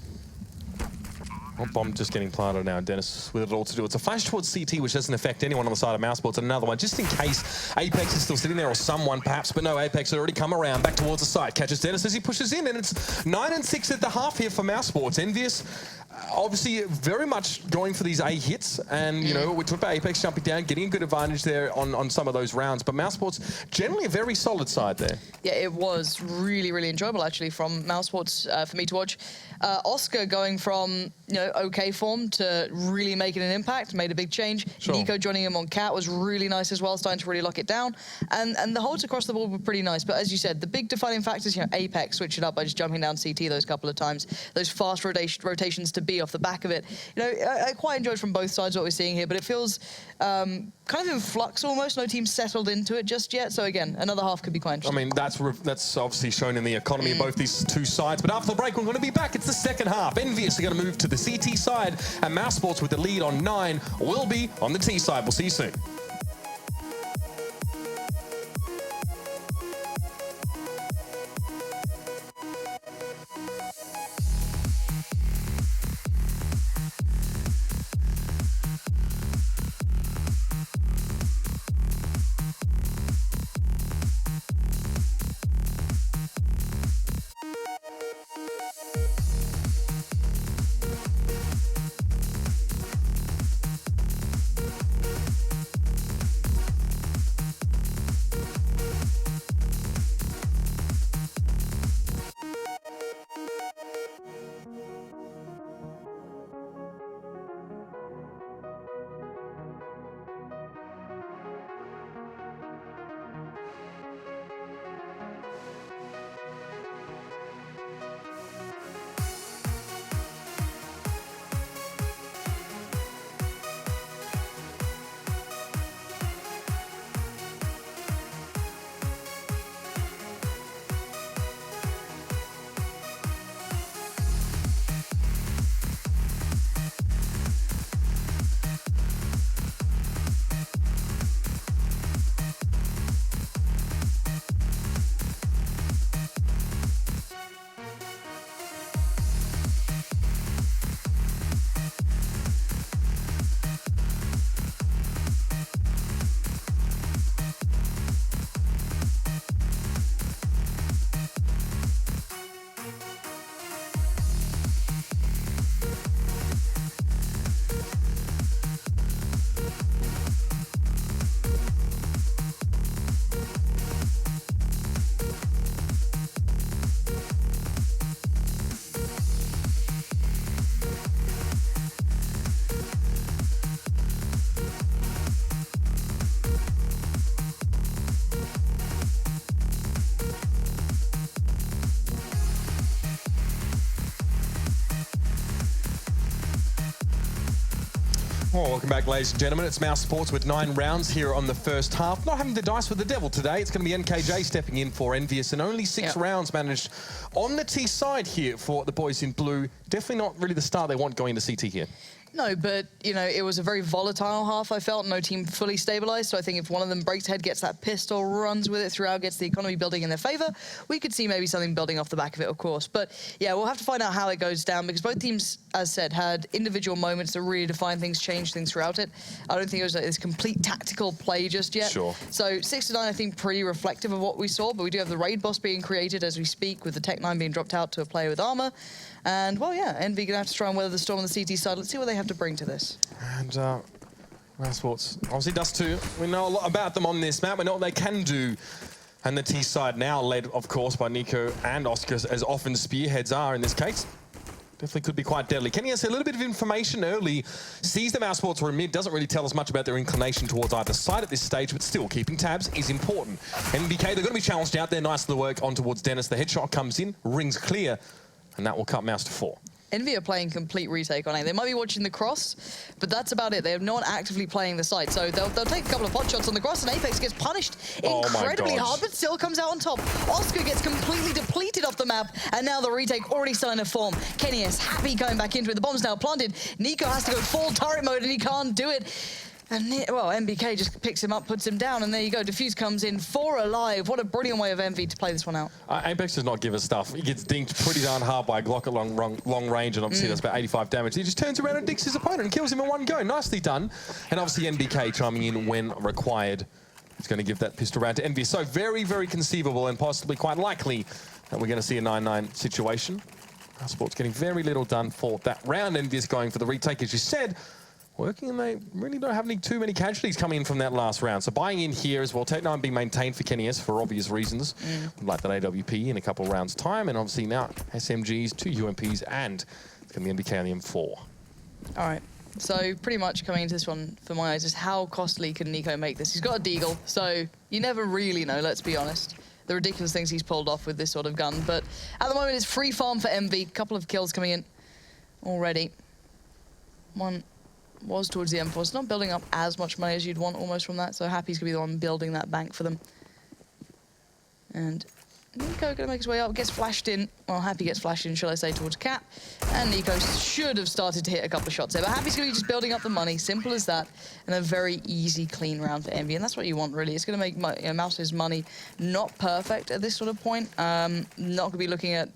Bomb just getting planted now, Dennis with it all to do. It's a flash towards CT, which doesn't affect anyone on the side of Mousesports. Another one, just in case Apex is still sitting there, or someone perhaps, but no, Apex had already come around back towards the site. Catches Dennis as he pushes in, and it's 9 and 6 at the half here for Mousesports. EnVyUs, obviously very much going for these A hits, and you know, we talked about Apex jumping down, getting a good advantage there on some of those rounds, but Mousesports generally a very solid side there. Yeah, it was really, really enjoyable actually from Mousesports for me to watch. Oscar going from, you know, okay form to really making an impact, made a big change. Sure. Nico joining him on Cat was really nice as well, starting to really lock it down. And the holds across the board were pretty nice. But as you said, the big defining factors, you know, Apex switched it up by just jumping down CT those couple of times. Those fast rotations to B off the back of it. You know, I quite enjoyed from both sides what we're seeing here, but it feels kind of in flux almost. No team settled into it just yet. So again, another half could be quite interesting. I mean, that's obviously shown in the economy of both these 2 sides. But after the break, we're going to be back. It's the second half. EnVyUs are going to move to the CT side, and Mousesports with the lead on 9 will be on the T side. We'll see you soon. Well, welcome back, ladies and gentlemen. It's Mousesports with 9 rounds here on the first half. Not having to dice with the devil today. It's going to be NKJ stepping in for EnVyUs, and only 6 rounds managed on the T side here for the boys in blue. Definitely not really the start they want going into CT here. No, but, you know, it was a very volatile half, I felt. No team fully stabilized. So I think if one of them breaks ahead, gets that pistol, runs with it throughout, gets the economy building in their favor, we could see maybe something building off the back of it, of course. But, yeah, we'll have to find out how it goes down, because both teams, as said, had individual moments that really define things, change things throughout it. I don't think it was like this complete tactical play just yet. Sure. So 6-9, I think, pretty reflective of what we saw. But we do have the raid boss being created as we speak, with the Tech 9 being dropped out to a player with armor. And, well, yeah, EnVy gonna have to try and weather the storm on the CT side. Let's see what they have to bring to this. And Mousesports, obviously Dust2, we know a lot about them on this map. We know what they can do. And the T side now led, of course, by Nico and Oscar, as often spearheads are in this case. Definitely could be quite deadly. Kenny has a little bit of information early. Sees the Mousesports were mid, doesn't really tell us much about their inclination towards either side at this stage, but still, keeping tabs is important. NBK, they're going to be challenged out there. Nice little work on towards Dennis. The headshot comes in, rings clear, and that will cut Mouse to 4. EnVy are playing complete retake on it. They might be watching the cross, but that's about it. They are not actively playing the site. So they'll take a couple of pot shots on the cross, and Apex gets punished incredibly hard, but still comes out on top. Oscar gets completely depleted off the map, and now the retake already starting to form. Kenny is happy going back into it. The bomb's now planted. Nico has to go full turret mode, and he can't do it. And, well, MBK just picks him up, puts him down, and there you go. Diffuse comes in, 4 alive. What a brilliant way of EnVy to play this one out. Apex does not give us stuff. He gets dinked pretty darn hard by a Glock at long range, and obviously that's about 85 damage. He just turns around and dinks his opponent and kills him in one go. Nicely done. And obviously MBK chiming in when required. He's going to give that pistol round to EnVy. So very, very conceivable and possibly quite likely that we're going to see a 9-9 situation. Mousesports getting very little done for that round. EnVy going for the retake, as you said. Working, and they really don't have too many casualties coming in from that last round. So buying in here as well. Tech 9 being maintained for Kenny S for obvious reasons. Like that AWP in a couple of rounds' time. And obviously now SMGs, 2 UMPs, and it's going to be MBK on the M4. All right. So pretty much coming into this one, for my eyes, is how costly can Nico make this? He's got a deagle, so you never really know, let's be honest. The ridiculous things he's pulled off with this sort of gun. But at the moment, it's free farm for EnVy. Couple of kills coming in already. One was towards the M4. It's not building up as much money as you'd want almost from that, so Happy's going to be the one building that bank for them. And Nico going to make his way up, gets flashed in. Well, Happy gets flashed in, shall I say, towards Cap. And Nico should have started to hit a couple of shots there, but Happy's going to be just building up the money, simple as that, and a very easy, clean round for EnVy, and that's what you want, really. It's going to make Mouse's money not perfect at this sort of point. Not going to be looking at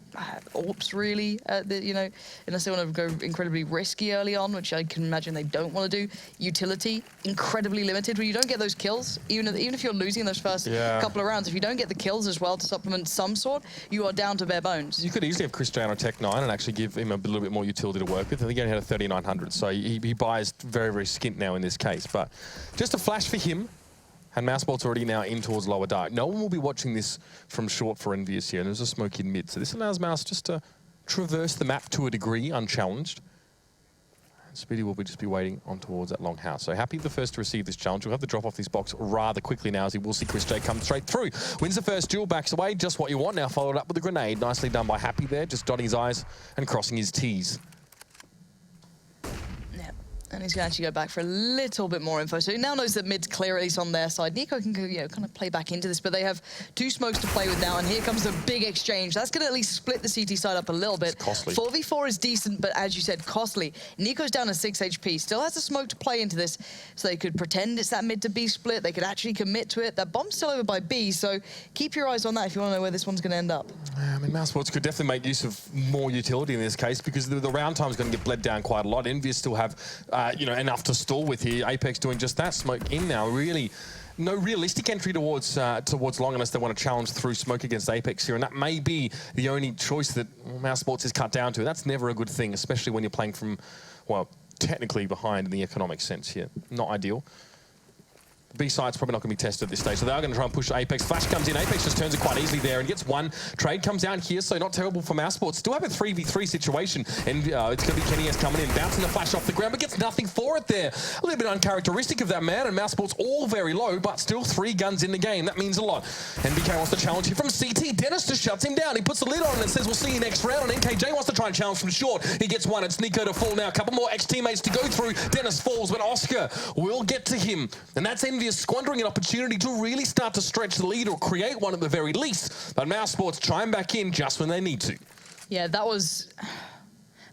AWPs, really, at the, unless they want to go incredibly risky early on, which I can imagine they don't want to do. Utility, incredibly limited. When you don't get those kills, even if you're losing those first couple of rounds, if you don't get the kills as well to supplement some sort, you are down to bare bones. You could easily have Cristiano Tech 9 and actually give him a little bit more utility to work with. I think he only had a 3900, so he buys very, very skint now in this case. But just a flash for him, and Mousesports already now in towards lower dark. No one will be watching this from short for EnVyUs here, and there's a smoke in mid. So this allows Mouse just to traverse the map to a degree, unchallenged. Speedy will just be waiting on towards that long house. So Happy the first to receive this challenge. We'll have to drop off this box rather quickly now, as he will see Chris J come straight through. Wins the first duel, backs away, just what you want. Now followed up with a grenade. Nicely done by Happy there, just dotting his I's and crossing his T's. And he's going to actually go back for a little bit more info. So he now knows that mid's clear, at least on their side. Nico can kind of play back into this, but they have 2 smokes to play with now, and here comes the big exchange. That's going to at least split the CT side up a little bit. It's costly. 4v4 is decent, but as you said, costly. Nico's down to 6 HP. Still has a smoke to play into this, so they could pretend it's that mid to B split. They could actually commit to it. That bomb's still over by B, so keep your eyes on that if you want to know where this one's going to end up. I mean, Mousesports could definitely make use of more utility in this case, because the round time's going to get bled down quite a lot. EnVyUs still have, enough to stall with here. Apex doing just that. Smoke in now. Really, no realistic entry towards long unless they want to challenge through smoke against Apex here, and that may be the only choice that Mousesports is cut down to. That's never a good thing, especially when you're playing from, well, technically behind in the economic sense here. Not ideal. B site's probably not going to be tested at this stage, so they are going to try and push Apex. Flash comes in, Apex just turns it quite easily there and gets one. Trade comes out here, so not terrible for Mousesports. Still have a 3v3 situation, and it's going to be KennyS coming in, bouncing the Flash off the ground, but gets nothing for it there. A little bit uncharacteristic of that man, and Mousesports all very low, but still 3 guns in the game. That means a lot. NBK wants to challenge here from CT. Dennis just shuts him down. He puts the lid on and says, we'll see you next round, and NKJ wants to try and challenge from short. He gets one. It's Nico to fall now. A couple more ex-teammates to go through. Dennis falls, but Oscar will get to him, and that's EnVyUs squandering an opportunity to really start to stretch the lead or create one at the very least. But Mousesports chime back in just when they need to. Yeah, that was...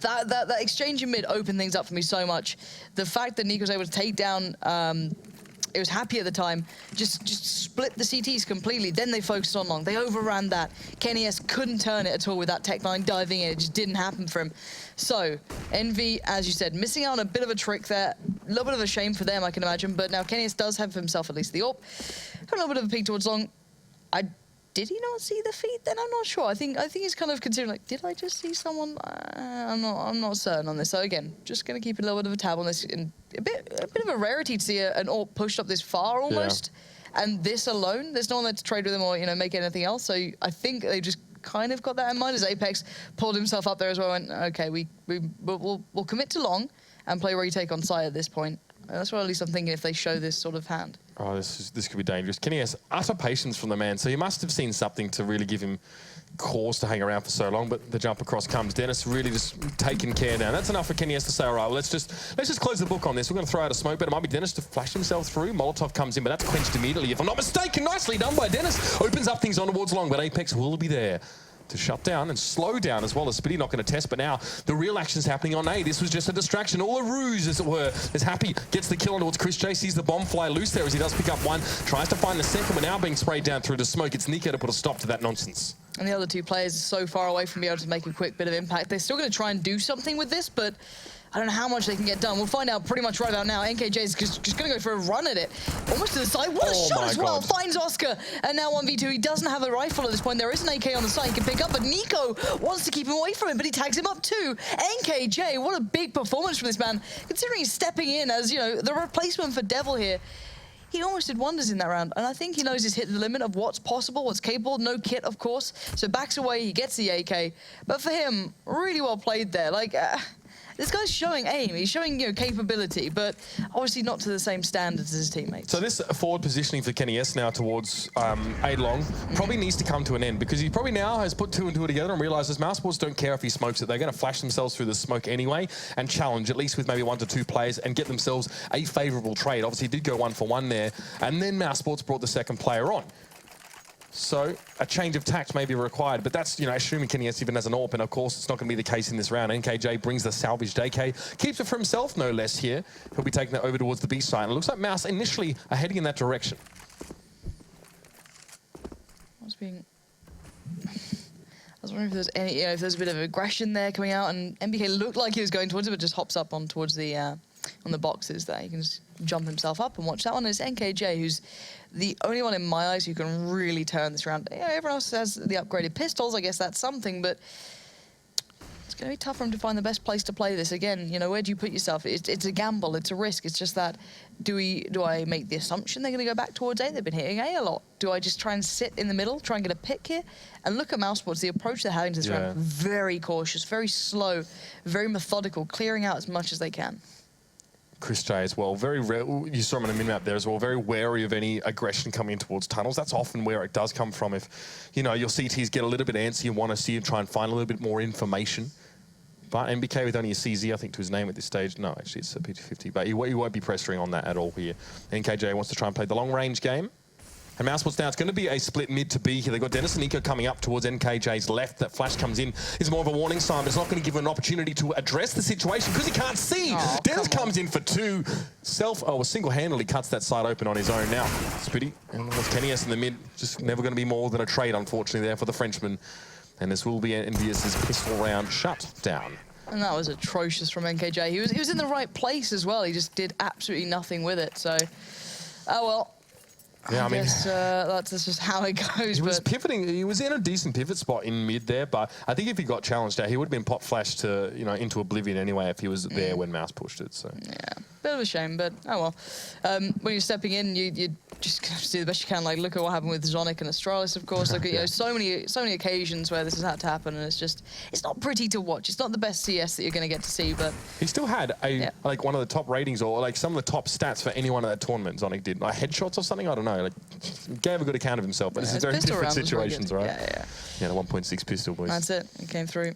That exchange in mid opened things up for me so much. The fact that Nico was able to take down... it was happy at the time, just split the CTs completely. Then they focused on long. They overran that. KennyS couldn't turn it at all with that Tech9 diving in. It just didn't happen for him. So, Envy, as you said, missing out on a bit of a trick there. A little bit of a shame for them, I can imagine. But now KennyS does have for himself at least the AWP. A little bit of a peek towards long. Did he not see the feed then? I'm not sure. I think he's kind of considering, like, did I just see someone? I'm not certain on this. So again, just going to keep a little bit of a tab on this. And a bit of a rarity to see an AWP pushed up this far almost. Yeah. And this alone, there's no one there to trade with him or, you know, make anything else. So I think they just kind of got that in mind as Apex pulled himself up there as well and went, okay, we'll commit to long and play retake on site at this point. That's what at least I'm thinking if they show this sort of hand. Oh, this could be dangerous. Kenny has utter patience from the man, so he must have seen something to really give him cause to hang around for so long, but the jump across comes. Dennis really just taking care now. That's enough for Kenny has to say, all right, well, let's just close the book on this. We're going to throw out a smoke, but it might be Dennis to flash himself through. Molotov comes in, but that's quenched immediately. If I'm not mistaken, nicely done by Dennis. Opens up things on towards long, but Apex will be there to shut down and slow down as well as Spitty not going to test, but now the real action's happening on A. This was just a distraction, all a ruse as it were. As Happy gets the kill on towards Chris J, sees the bomb fly loose there as he does pick up one, tries to find the second, but now being sprayed down through the smoke. It's Nico to put a stop to that nonsense. And the other two players are so far away from being able to make a quick bit of impact. They're still going to try and do something with this, but I don't know how much they can get done. We'll find out pretty much right about now. NKJ is just going to go for a run at it. Almost to the side. What a shot as well. Finds Oscar. And now 1v2. He doesn't have a rifle at this point. There is an AK on the side he can pick up, but Nico wants to keep him away from him, but he tags him up too. NKJ, what a big performance from this man. Considering he's stepping in as, you know, the replacement for Devil here. He almost did wonders in that round, and I think he knows he's hit the limit of what's possible, what's capable. No kit, of course, so backs away, he gets the AK. But for him, really well played there. Like, this guy's showing aim, he's showing, you know, capability, but obviously not to the same standards as his teammates. So this forward positioning for KennyS now towards A-Long probably needs to come to an end, because he probably now has put 2 and 2 together and realizes Mousesports don't care if he smokes it. They're going to flash themselves through the smoke anyway and challenge, at least with maybe 1 to 2 players, and get themselves a favorable trade. Obviously, he did go 1 for 1 there, and then Mousesports brought the second player on. So a change of tact may be required, but that's, you know, assuming KennyS even has an AWP, and of course it's not going to be the case in this round. NKJ brings the salvaged AK, keeps it for himself no less here. He'll be taking that over towards the B side, and it looks like Mouse initially are heading in that direction. I was wondering if there's any, you know, if there's a bit of aggression there coming out, and NBK looked like he was going towards it, but just hops up on towards the on the boxes there. He can just jump himself up and watch that one. It's NKJ, who's the only one in my eyes who can really turn this around. Yeah, everyone else has the upgraded pistols. I guess that's something, but it's going to be tough for him to find the best place to play this. Again, you know, where do you put yourself? It's a gamble. It's a risk. It's just that, do I make the assumption they're going to go back towards A? They've been hitting A a lot. Do I just try and sit in the middle, try and get a pick here? And look at Mousesports, the approach they're having to this round. Very cautious, very slow, very methodical, clearing out as much as they can. Chris J as well, very rare. You saw him on the minimap there as well, very wary of any aggression coming in towards tunnels. That's often where it does come from. If, you know, your CTs get a little bit antsy and want to see him try and find a little bit more information. But NBK with only a CZ, I think, to his name at this stage. No, actually, it's a P250, but he won't be pressuring on that at all here. NKJ wants to try and play the long-range game. And Mousesports now, it's going to be a split mid to B here. They've got Dennis and Nico coming up towards NKJ's left. That flash comes in is more of a warning sign, but it's not going to give him an opportunity to address the situation because he can't see. Dennis comes in for 2. Single-handedly cuts that side open on his own now. Spitty and KennyS in the mid. Just never going to be more than a trade, unfortunately, there for the Frenchman. And this will be EnVyUs' pistol round shut down. And that was atrocious from NKJ. He was in the right place as well. He just did absolutely nothing with it. So, oh well. Yeah, I mean, guess that's just how it goes. he was but pivoting. He was in a decent pivot spot in mid there, but I think if he got challenged out, he would have been pop flashed to into oblivion anyway if he was there when Mouse pushed it. So yeah, bit of a shame, but oh well. When you're stepping in, you just have to do the best you can. Like, look at what happened with Zonic and Astralis, of course. Look at so many occasions where this has had to happen, and it's not pretty to watch. It's not the best CS that you're going to get to see, but he still had like one of the top ratings or like some of the top stats for anyone at that tournament. Zonic did like headshots or something. I don't know. Like, gave a good account of himself, but this is very different situations, right? Yeah, the 1.6 pistol, boys. That's it. It came through.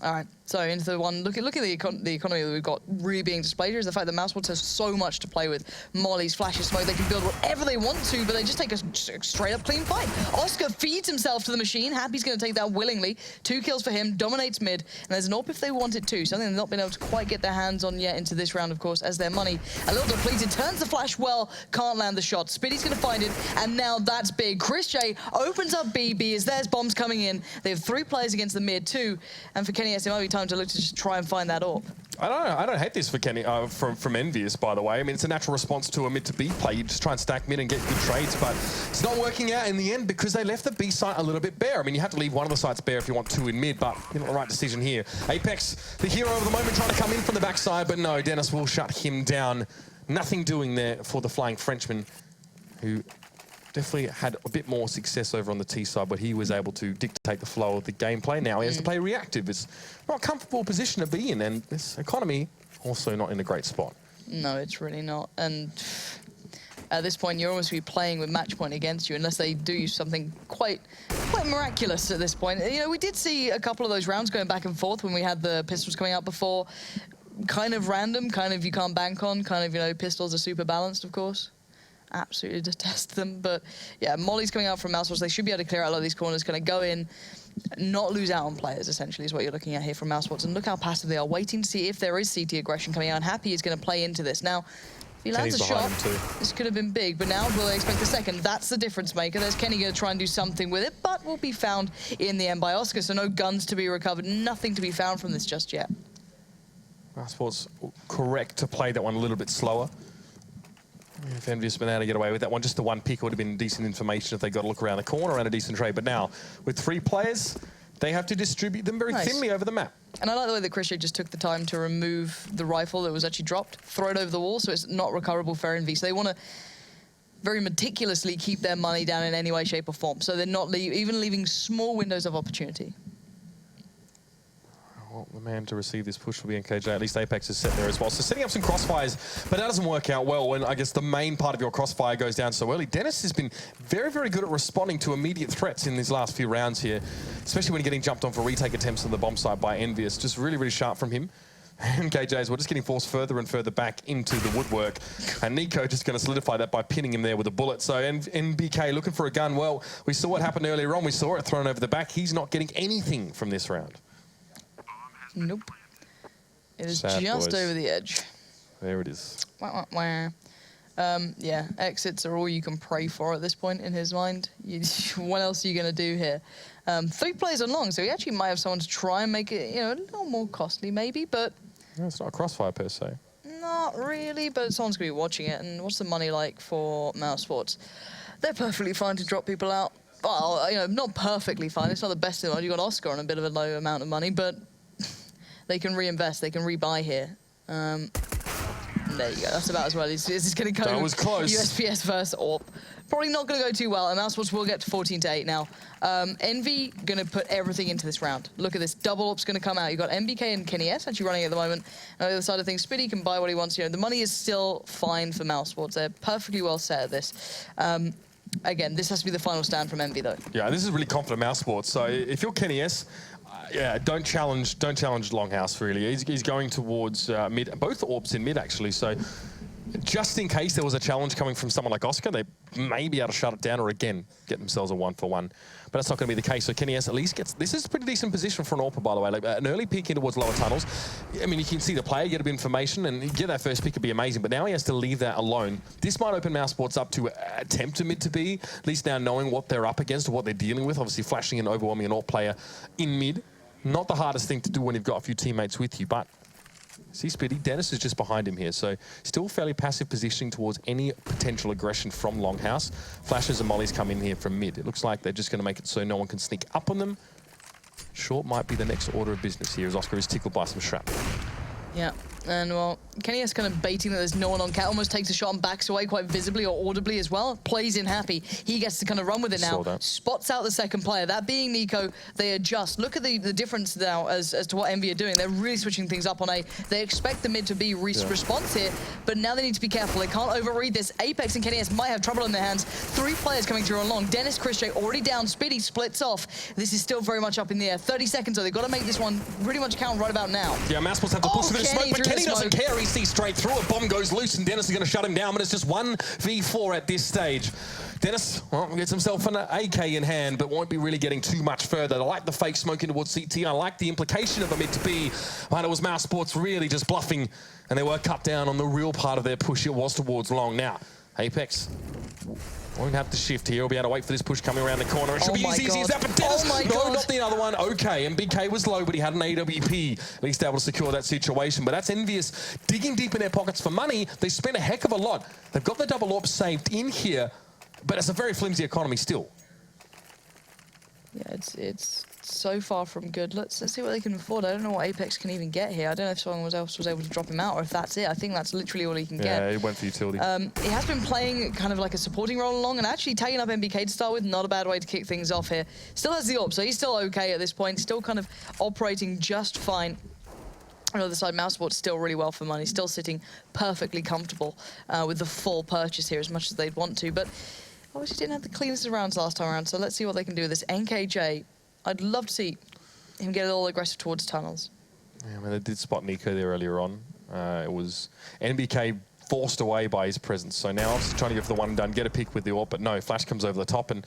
All right, so into the one. Look at the economy that we've got really being displayed here is the fact that Mousesports has so much to play with. Mollies, flashes, smoke. They can build whatever they want to, but they just take a straight up clean fight. Oscar feeds himself to the machine. Happy's going to take that willingly. 2 kills for him. Dominates mid, and there's an AWP if they want it too. Something they've not been able to quite get their hands on yet into this round, of course, as their money a little depleted. Turns the flash well, can't land the shot. Spiddy's going to find it, and now that's big. Chris J opens up BB as there's bombs coming in. They have 3 players against the mid, 2, and for Kenny S, it might be time to look to just try and find that AWP. I don't hate this for Kenny from EnVyUs, by the way. I mean, it's a natural response to a mid to B play. You just try and stack mid and get good trades, but it's not working out in the end because they left the B site a little bit bare. I mean, you have to leave one of the sites bare if you want 2 in mid, but you know, the right decision here. Apex, the hero of the moment, trying to come in from the backside, but no, Dennis will shut him down. Nothing doing there for the Flying Frenchman, who definitely had a bit more success over on the T side, but he was able to dictate the flow of the gameplay. Now he has to play reactive. It's not a comfortable position to be in, and this economy also not in a great spot. No, it's really not. And at this point, you're almost be playing with match point against you, unless they do something quite miraculous at this point. You know, we did see a couple of those rounds going back and forth when we had the pistols coming out before. Kind of random, kind of you can't bank on, kind of, you know, pistols are super balanced, of course. Absolutely detest them, but yeah, Molly's coming out from Mousesports. They should be able to clear out a lot of these corners, kind of go in, not lose out on players, essentially, is what you're looking at here from Mousesports. And look how passive they are, waiting to see if there is CT aggression coming out, and Happy is going to play into this. Now, if he lands a shot, this could have been big, but now will they expect the second? That's the difference maker. There's Kenny going to try and do something with it, but will be found in the end by Oscar, so no guns to be recovered, nothing to be found from this just yet. Mousesports correct to play that one a little bit slower. If EnVyUs been able to get away with that one, just the one pick would have been decent information if they got to look around the corner and a decent trade. But now, with 3 players, they have to distribute them very thinly over the map. And I like the way that Chris J just took the time to remove the rifle that was actually dropped, throw it over the wall, so it's not recoverable for EnVy. So they want to very meticulously keep their money down in any way, shape, or form. So they're not even leaving small windows of opportunity. Well, the man to receive this push will be NKJ. At least Apex is set there as well. So setting up some crossfires, but that doesn't work out well when I guess the main part of your crossfire goes down so early. Dennis has been very, very good at responding to immediate threats in these last few rounds here, especially when getting jumped on for retake attempts on the bomb site by EnVyUs. Just really, really sharp from him. And KJ's, we're just getting forced further and further back into the woodwork. And Nico just going to solidify that by pinning him there with a bullet. So NBK looking for a gun. Well, we saw what happened earlier on. We saw it thrown over the back. He's not getting anything from this round. Nope. It is Sad just boys. over the edge. There it is. Wah, wah, wah. Yeah, exits are all you can pray for at this point in his mind. What else are you going to do here? 3 players on long, so he actually might have someone to try and make it, you know, a little more costly maybe, but... No, it's not a crossfire per se. Not really, but someone's going to be watching it. And what's the money like for Mousesports? They're perfectly fine to drop people out. Well, you know, not perfectly fine. It's not the best in the world. You've got Oscar on a bit of a low amount of money, but... They can reinvest, they can rebuy here. There you go, that's about as well. This is going to go. That was close. USPS versus AWP. Probably not going to go too well, and Mousesports will get to 14-8 now. Envy going to put everything into this round. Look at this, double AWP's going to come out. You've got MBK and Kenny S actually running at the moment. On the other side of things, Spiddy can buy what he wants. You know, the money is still fine for Mousesports. They're perfectly well set at this. Again, this has to be the final stand from Envy, though. Yeah, this is really confident Mousesports. So if you're Kenny S, yeah, don't challenge Longhouse really. He's going towards mid, both AWPs in mid actually. So just in case there was a challenge coming from someone like Oscar, they may be able to shut it down or again get themselves a 1-for-1. But that's not going to be the case. So Kenny S at least gets, this is a pretty decent position for an AWP, by the way. Like an early peek in towards lower tunnels. I mean, you can see the player, get a bit of information, and get that first pick would be amazing. But now he has to leave that alone. This might open Mousesports up to attempt a mid to be, at least now knowing what they're up against or what they're dealing with. Obviously flashing and overwhelming an AWP player in mid. Not the hardest thing to do when you've got a few teammates with you, but See Spitty, Dennis is just behind him here, so still fairly passive positioning towards any potential aggression from Longhouse. Flashes and mollies come in here from mid. It looks like they're just going to make it so no one can sneak up on them. Short might be the next order of business here as Oscar is tickled by some shrapnel. Yeah, and well, Kenny is kind of baiting that there's no one on cat, almost takes a shot and backs away quite visibly or audibly as well. Plays in happy. He gets to kind of run with it now. Spots out the second player. That being Nico, they adjust. Look at the difference now as to what EnVy are doing. They're really switching things up on A. They expect the mid to be response here, but now they need to be careful. They can't overread this. Apex and Kenny might have trouble in their hands. 3 players coming through on long. Dennis, Chris J already down. Spitty splits off. This is still very much up in the air. 30 seconds though. They've got to make this one pretty much count right about now. Yeah, Mousesports have to push through the smoke, but Kenny doesn't care. He sees straight through it. Bomb goes loose, and Dennis is going to shut him down, but it's just 1v4 at this stage. Dennis, well, gets himself an AK in hand, but won't be really getting too much further. I like the fake smoking towards CT. I like the implication of a mid to B, but it was Mousesports really just bluffing, and they were cut down on the real part of their push. It was towards long. Now, Apex won't have to shift here. He'll be able to wait for this push coming around the corner. It should be as easy as that, but Dennis, no, not the other one. Okay, MBK was low, but he had an AWP, at least able to secure that situation. But that's EnVyUs digging deep in their pockets for money. They spent a heck of a lot. They've got the double AWP saved in here, but it's a very flimsy economy still. Yeah, it's so far from good. Let's see what they can afford. I don't know what Apex can even get here. I don't know if someone else was able to drop him out or if that's it. I think that's literally all he can get. Yeah, he went for utility. He has been playing kind of like a supporting role along and actually taking up MBK to start with. Not a bad way to kick things off here. Still has the AWP, so he's still okay at this point. Still kind of operating just fine. On the other side, Mousesports still really well for money. Still sitting perfectly comfortable with the full purchase here as much as they'd want to. But obviously didn't have the cleanest of rounds last time around, so let's see what they can do with this. NKJ, I'd love to see him get a little aggressive towards tunnels. Yeah, I mean, they did spot Nico there earlier on. It was NBK forced away by his presence. So now I'm just trying to go for the one and done, get a pick with the AWP, but no, Flash comes over the top, and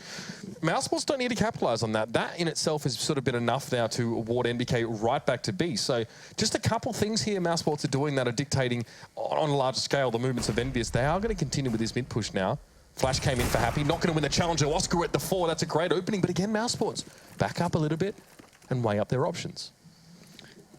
Mousesports don't need to capitalize on that. That in itself has sort of been enough now to award NBK right back to B. So just a couple things here Mousesports are doing that are dictating on a larger scale the movements of EnVyUs. They are going to continue with this mid push now. Flash came in for happy, not going to win the challenger. Oscar at the 4, that's a great opening, but again, Mousesports back up a little bit and weigh up their options.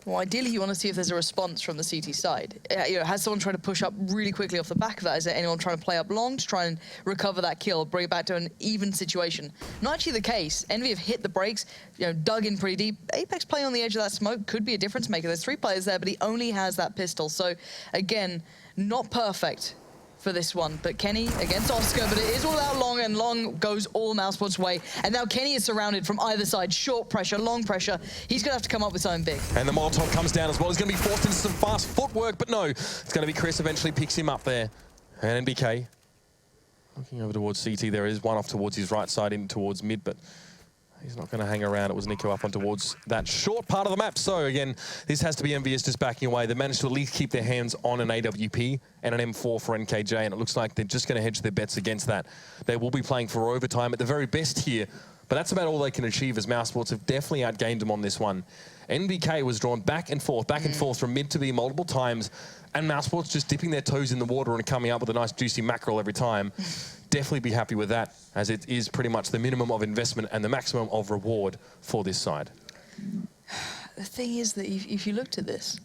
Well, ideally, you want to see if there's a response from the CT side. You know, has someone tried to push up really quickly off the back of that? Is there anyone trying to play up long to try and recover that kill, bring it back to an even situation? Not actually the case. EnVy have hit the brakes, you know, dug in pretty deep. Apex playing on the edge of that smoke could be a difference maker. There's 3 players there, but he only has that pistol. So, again, not perfect for this one, but Kenny against Oscar, but it is all out long, and long goes all Mousesports' way. And now Kenny is surrounded from either side. Short pressure, long pressure. He's gonna have to come up with something big. And the Molotov comes down as well. He's gonna be forced into some fast footwork, but no, it's gonna be Chris eventually picks him up there. And NBK looking over towards CT. There is one off towards his right side in towards mid, but he's not going to hang around. It was Nico up on towards that short part of the map. So again, this has to be EnVyUs just backing away. They managed to at least keep their hands on an AWP and an M4 for NKJ, and it looks like they're just going to hedge their bets against that. They will be playing for overtime at the very best here, but that's about all they can achieve, as Mousesports have definitely outgamed them on this one. NBK was drawn back and forth from mid to B multiple times, and Mousesports just dipping their toes in the water and coming up with a nice juicy mackerel every time. Definitely be happy with that, as it is pretty much the minimum of investment and the maximum of reward for this side. The thing is that if you looked at this,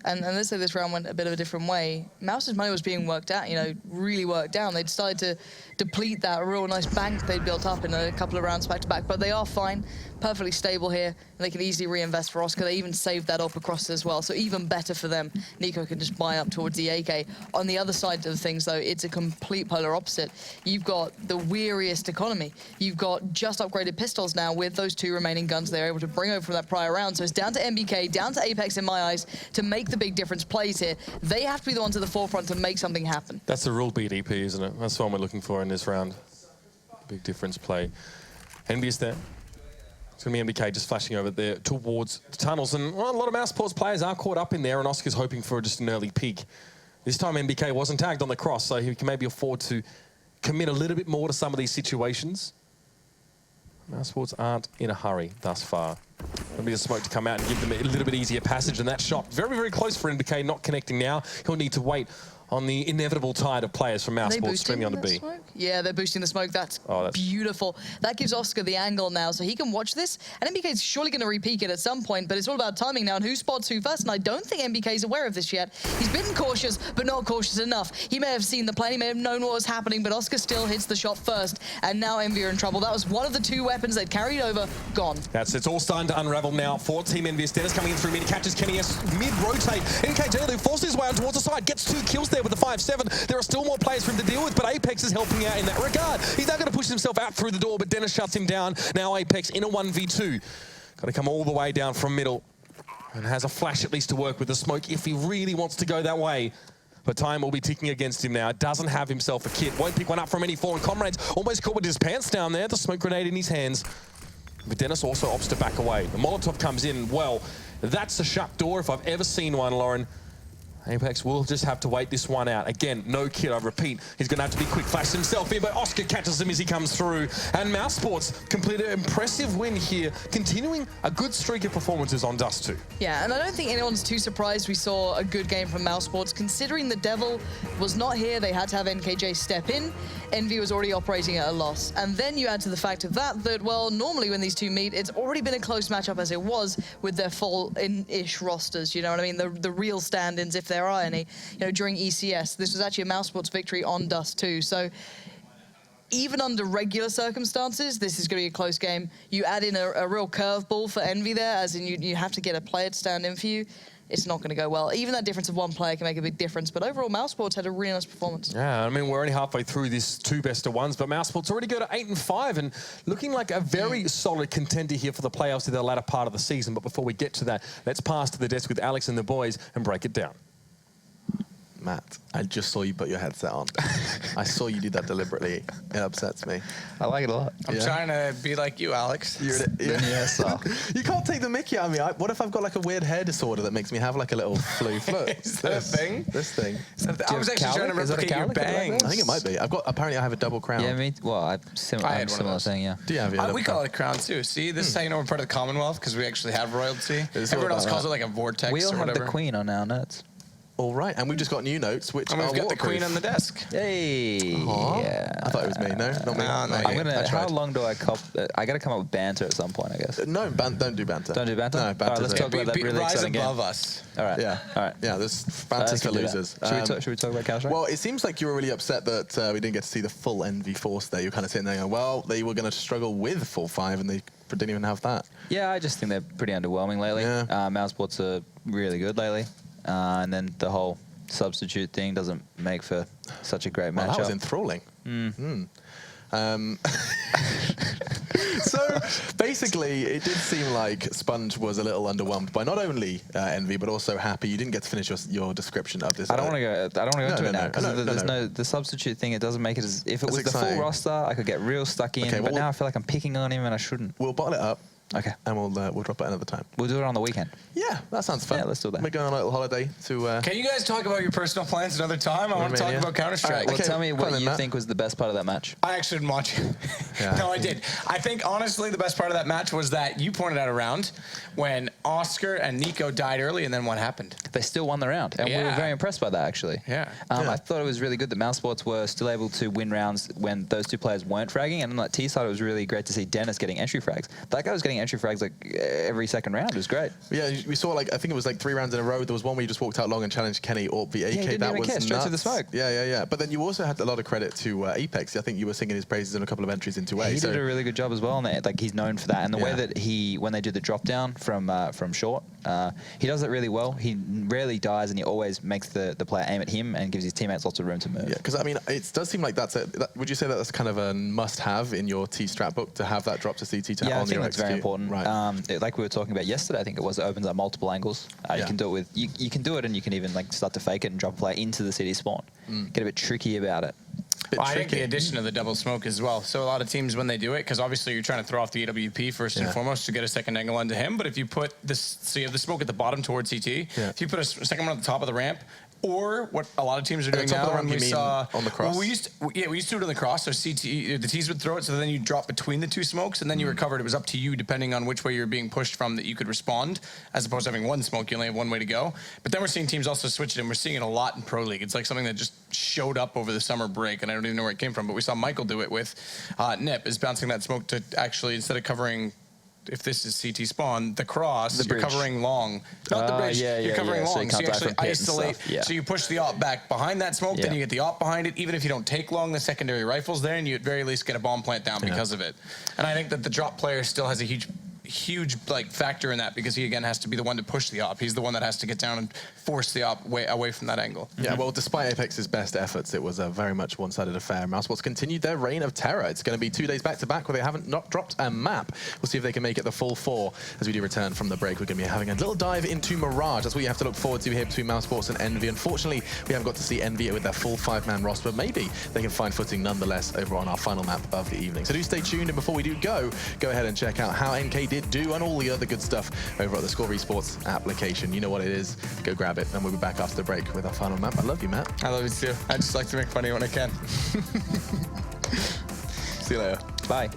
and let's say this round went a bit of a different way, Mouse's money was being worked out, you know, really worked down. They decided to deplete that real nice bank they'd built up in a couple of rounds back to back, but they are fine, perfectly stable here, and they can easily reinvest for Oscar. They even saved that up across as well, so even better for them. Nico can just buy up towards the AK. On the other side of things, though, it's a complete polar opposite. You've got the weariest economy. You've got just upgraded pistols now with those 2 remaining guns they're able to bring over from that prior round. So it's down to MBK, down to Apex in my eyes, to make the big difference plays here. They have to be the ones at the forefront to make something happen. That's the real BDP, isn't it? That's the one we're looking for in this round. Big difference play. EnVyUs there. It's going to be MBK just flashing over there towards the tunnels. And well, a lot of Mousesports players are caught up in there, and Oscar's hoping for just an early peek. This time MBK wasn't tagged on the cross, so he can maybe afford to commit a little bit more to some of these situations. Mousesports aren't in a hurry thus far. Maybe the smoke to come out and give them a little bit easier passage, and that shot very, very close for NBK, not connecting now. He'll need to wait on the inevitable tide of players from Mousesports streaming on the B. Smoke? Yeah, they're boosting the smoke. That's beautiful. That gives Oscar the angle now, so he can watch this. And MBK's surely going to re-peek it at some point, but it's all about timing now and who spots who first. And I don't think MBK's aware of this yet. He's been cautious, but not cautious enough. He may have seen the plan, he may have known what was happening, but Oscar still hits the shot first. And now EnVy are in trouble. That was one of the 2 weapons they'd carried over, gone. It's all starting to unravel now for Team EnVyUs. Dennis coming in through mid, catches Kenny S mid-rotate. NKJ, who forces his way on towards the side, gets 2 kills there with the 5-7. There are still more players for him to deal with, but Apex is helping out in that regard. He's now going to push himself out through the door, but Dennis shuts him down. Now Apex in a 1v2. Got to come all the way down from middle. And has a flash at least to work with the smoke if he really wants to go that way. But time will be ticking against him now. Doesn't have himself a kit. Won't pick one up from any fallen comrades. Almost caught with his pants down there. The smoke grenade in his hands. But Dennis also opts to back away. The Molotov comes in. Well, that's a shut door if I've ever seen one, Lauren. Apex will just have to wait this one out. Again, no kit, I repeat. He's going to have to be quick. Flash himself in, but Oscar catches him as he comes through. And Mousesports complete an impressive win here, continuing a good streak of performances on Dust2. Yeah, and I don't think anyone's too surprised we saw a good game from Mousesports. Considering the Devil was not here, they had to have NKJ step in. EnVy was already operating at a loss. And then you add to the fact of that, well, normally when these two meet, it's already been a close matchup as it was with their full-ish rosters, you know what I mean? The real stand-ins, if there are any, you know, during ECS. This was actually a Mousesports victory on Dust2. So even under regular circumstances, this is going to be a close game. You add in a real curveball for EnVy there, as in you have to get a player to stand in for you. It's not going to go well. Even that difference of 1 player can make a big difference, but overall, Mousesports had a really nice performance. Yeah, I mean, we're only halfway through this 2 best-of-1s, but Mousesports already go to 8-5 and looking like a very solid contender here for the playoffs in the latter part of the season. But before we get to that, let's pass to the desk with Alex and the boys and break it down. Matt, I just saw you put your headset on. I saw you do that deliberately. It upsets me. I like it a lot. I'm trying to be like you, Alex. You can't take the mickey out of me. What if I've got like a weird hair disorder that makes me have like a little flu foot? Is that a thing? This thing. I was actually trying to replicate your bangs. I think it might be. Apparently I have a double crown. Yeah, me. Well, I have similar thing. Yeah. Do you have your we call it a crown too. See, this is how you know we're part of the Commonwealth because we actually have royalty. Everyone else calls it like a vortex We all or have whatever. the queen on our notes. All right, and we've just got new notes, which And are we've got the waterproof. queen on the desk. Hey. Yeah. I thought it was me. No, not me. No, Okay, How long do I cop? I got to come up with banter at some point, I guess. No, don't do banter. Don't do banter? No, All right, banter's let's it. talk about that really Rise exciting above game. us. All right. Yeah. All right. Yeah, this banter's for losers. Should we talk about Counter-Strike? Well, it seems like you were really upset that we didn't get to see the full EnVy force there. You're kind of sitting there going, well, they were going to struggle with full 5 and they didn't even have that. Yeah, I just think they're pretty underwhelming lately. Yeah. Mousesports are really good lately. And then the whole substitute thing doesn't make for such a great matchup. That was enthralling. So basically, it did seem like Sponge was a little underwhelmed by not only EnVy but also Happy. You didn't get to finish your description of this. I don't want to go. into it now because there's the substitute thing. It doesn't make it as if it was the exciting. full roster. I could get real stuck in. Okay, but well, now I feel like I'm picking on him and I shouldn't. We'll bottle it up. Okay. And we'll drop it another time. We'll do it on the weekend. Yeah, that sounds fun. Yeah, let's do that. We're going on a little holiday to... Can you guys talk about your personal plans another time? I want to talk Romania. about Counter-Strike. All right, well, Okay, tell me come what on, you Matt. think was the best part of that match. I actually didn't watch it. Yeah. No, I did. I think, honestly, the best part of that match was that you pointed out a round when Oscar and Nico died early, and then what happened? They still won the round, and we were Yeah. very impressed by that, actually. Yeah. I thought it was really good that Mousesports were still able to win rounds when those 2 players weren't fragging, and on that T side, it was really great to see Dennis getting entry frags. That guy was getting entry frags like every second round. It was great. Yeah, we saw like, I think it was like 3 rounds in a row. There was one where you just walked out long and challenged Kenny or the AK. he didn't that even was care, straight nuts. to the smoke. Yeah. But then you also had a lot of credit to Apex. I think you were singing his praises in a couple of entries into A. He did a really good job as well, and like he's known for that. And the way that when they do the drop down from short, he does it really well. He rarely dies, and he always makes the player aim at him and gives his teammates lots of room to move. Yeah, because I mean, it does seem like would you say that that's kind of a must-have in your T strat book to have that drop to CT to Yeah, I on think your that's execute? very important. Right. Like we were talking about yesterday, I think it was, it opens up multiple angles. You can do it with you can do it, and you can even like start to fake it and drop a player into the city spawn. Get a bit tricky about it. Well, I think the addition of the double smoke as well. So a lot of teams, when they do it, because obviously you're trying to throw off the AWP first and foremost to get a second angle onto him. But if you put this, so you have the smoke at the bottom towards CT. If you put a second one at the top of the ramp, Or what a lot of teams are doing top of now, the ramp, and we you mean saw on the cross? Well, we used to do it on the cross. So CT, the T's would throw it, so then you drop between the two smokes, and then you recovered. It was up to you, depending on which way you're being pushed from, that you could respond. As opposed to having one smoke, you only have one way to go. But then we're seeing teams also switch it, and we're seeing it a lot in Pro League. It's like something that just showed up over the summer break, and I don't even know where it came from. But we saw Michael do it with Nip, is bouncing that smoke to actually, instead of covering, if this is CT spawn, the cross, you're covering long. Not the bridge, you're covering long. So you actually isolate. So you push the op back behind that smoke, then you get the op behind it. Even if you don't take long, the secondary rifle's there, and you at very least get a bomb plant down because of it. And I think that the drop player still has a huge like factor in that, because he again has to be the one to push the op. He's the one that has to get down and force the op away from that angle. Yeah, well, despite Apex's best efforts, it was a very much one-sided affair. Mousesports continued their reign of terror. It's going to be 2 days back-to-back where they haven't not dropped a map. We'll see if they can make it the full 4 as we do return from the break. We're going to be having a little dive into Mirage. That's what you have to look forward to here between Mousesports and Envy. Unfortunately, we haven't got to see Envy with their full 5-man roster, but maybe they can find footing nonetheless over on our final map of the evening. So do stay tuned, and before we do go ahead and check out how NK did do and all the other good stuff over at the Score Esports application. You know what it is. Go grab it, and we'll be back after the break with our final map. I love you, Matt. I love you too. I just like to make funny when I can. See you later. Bye.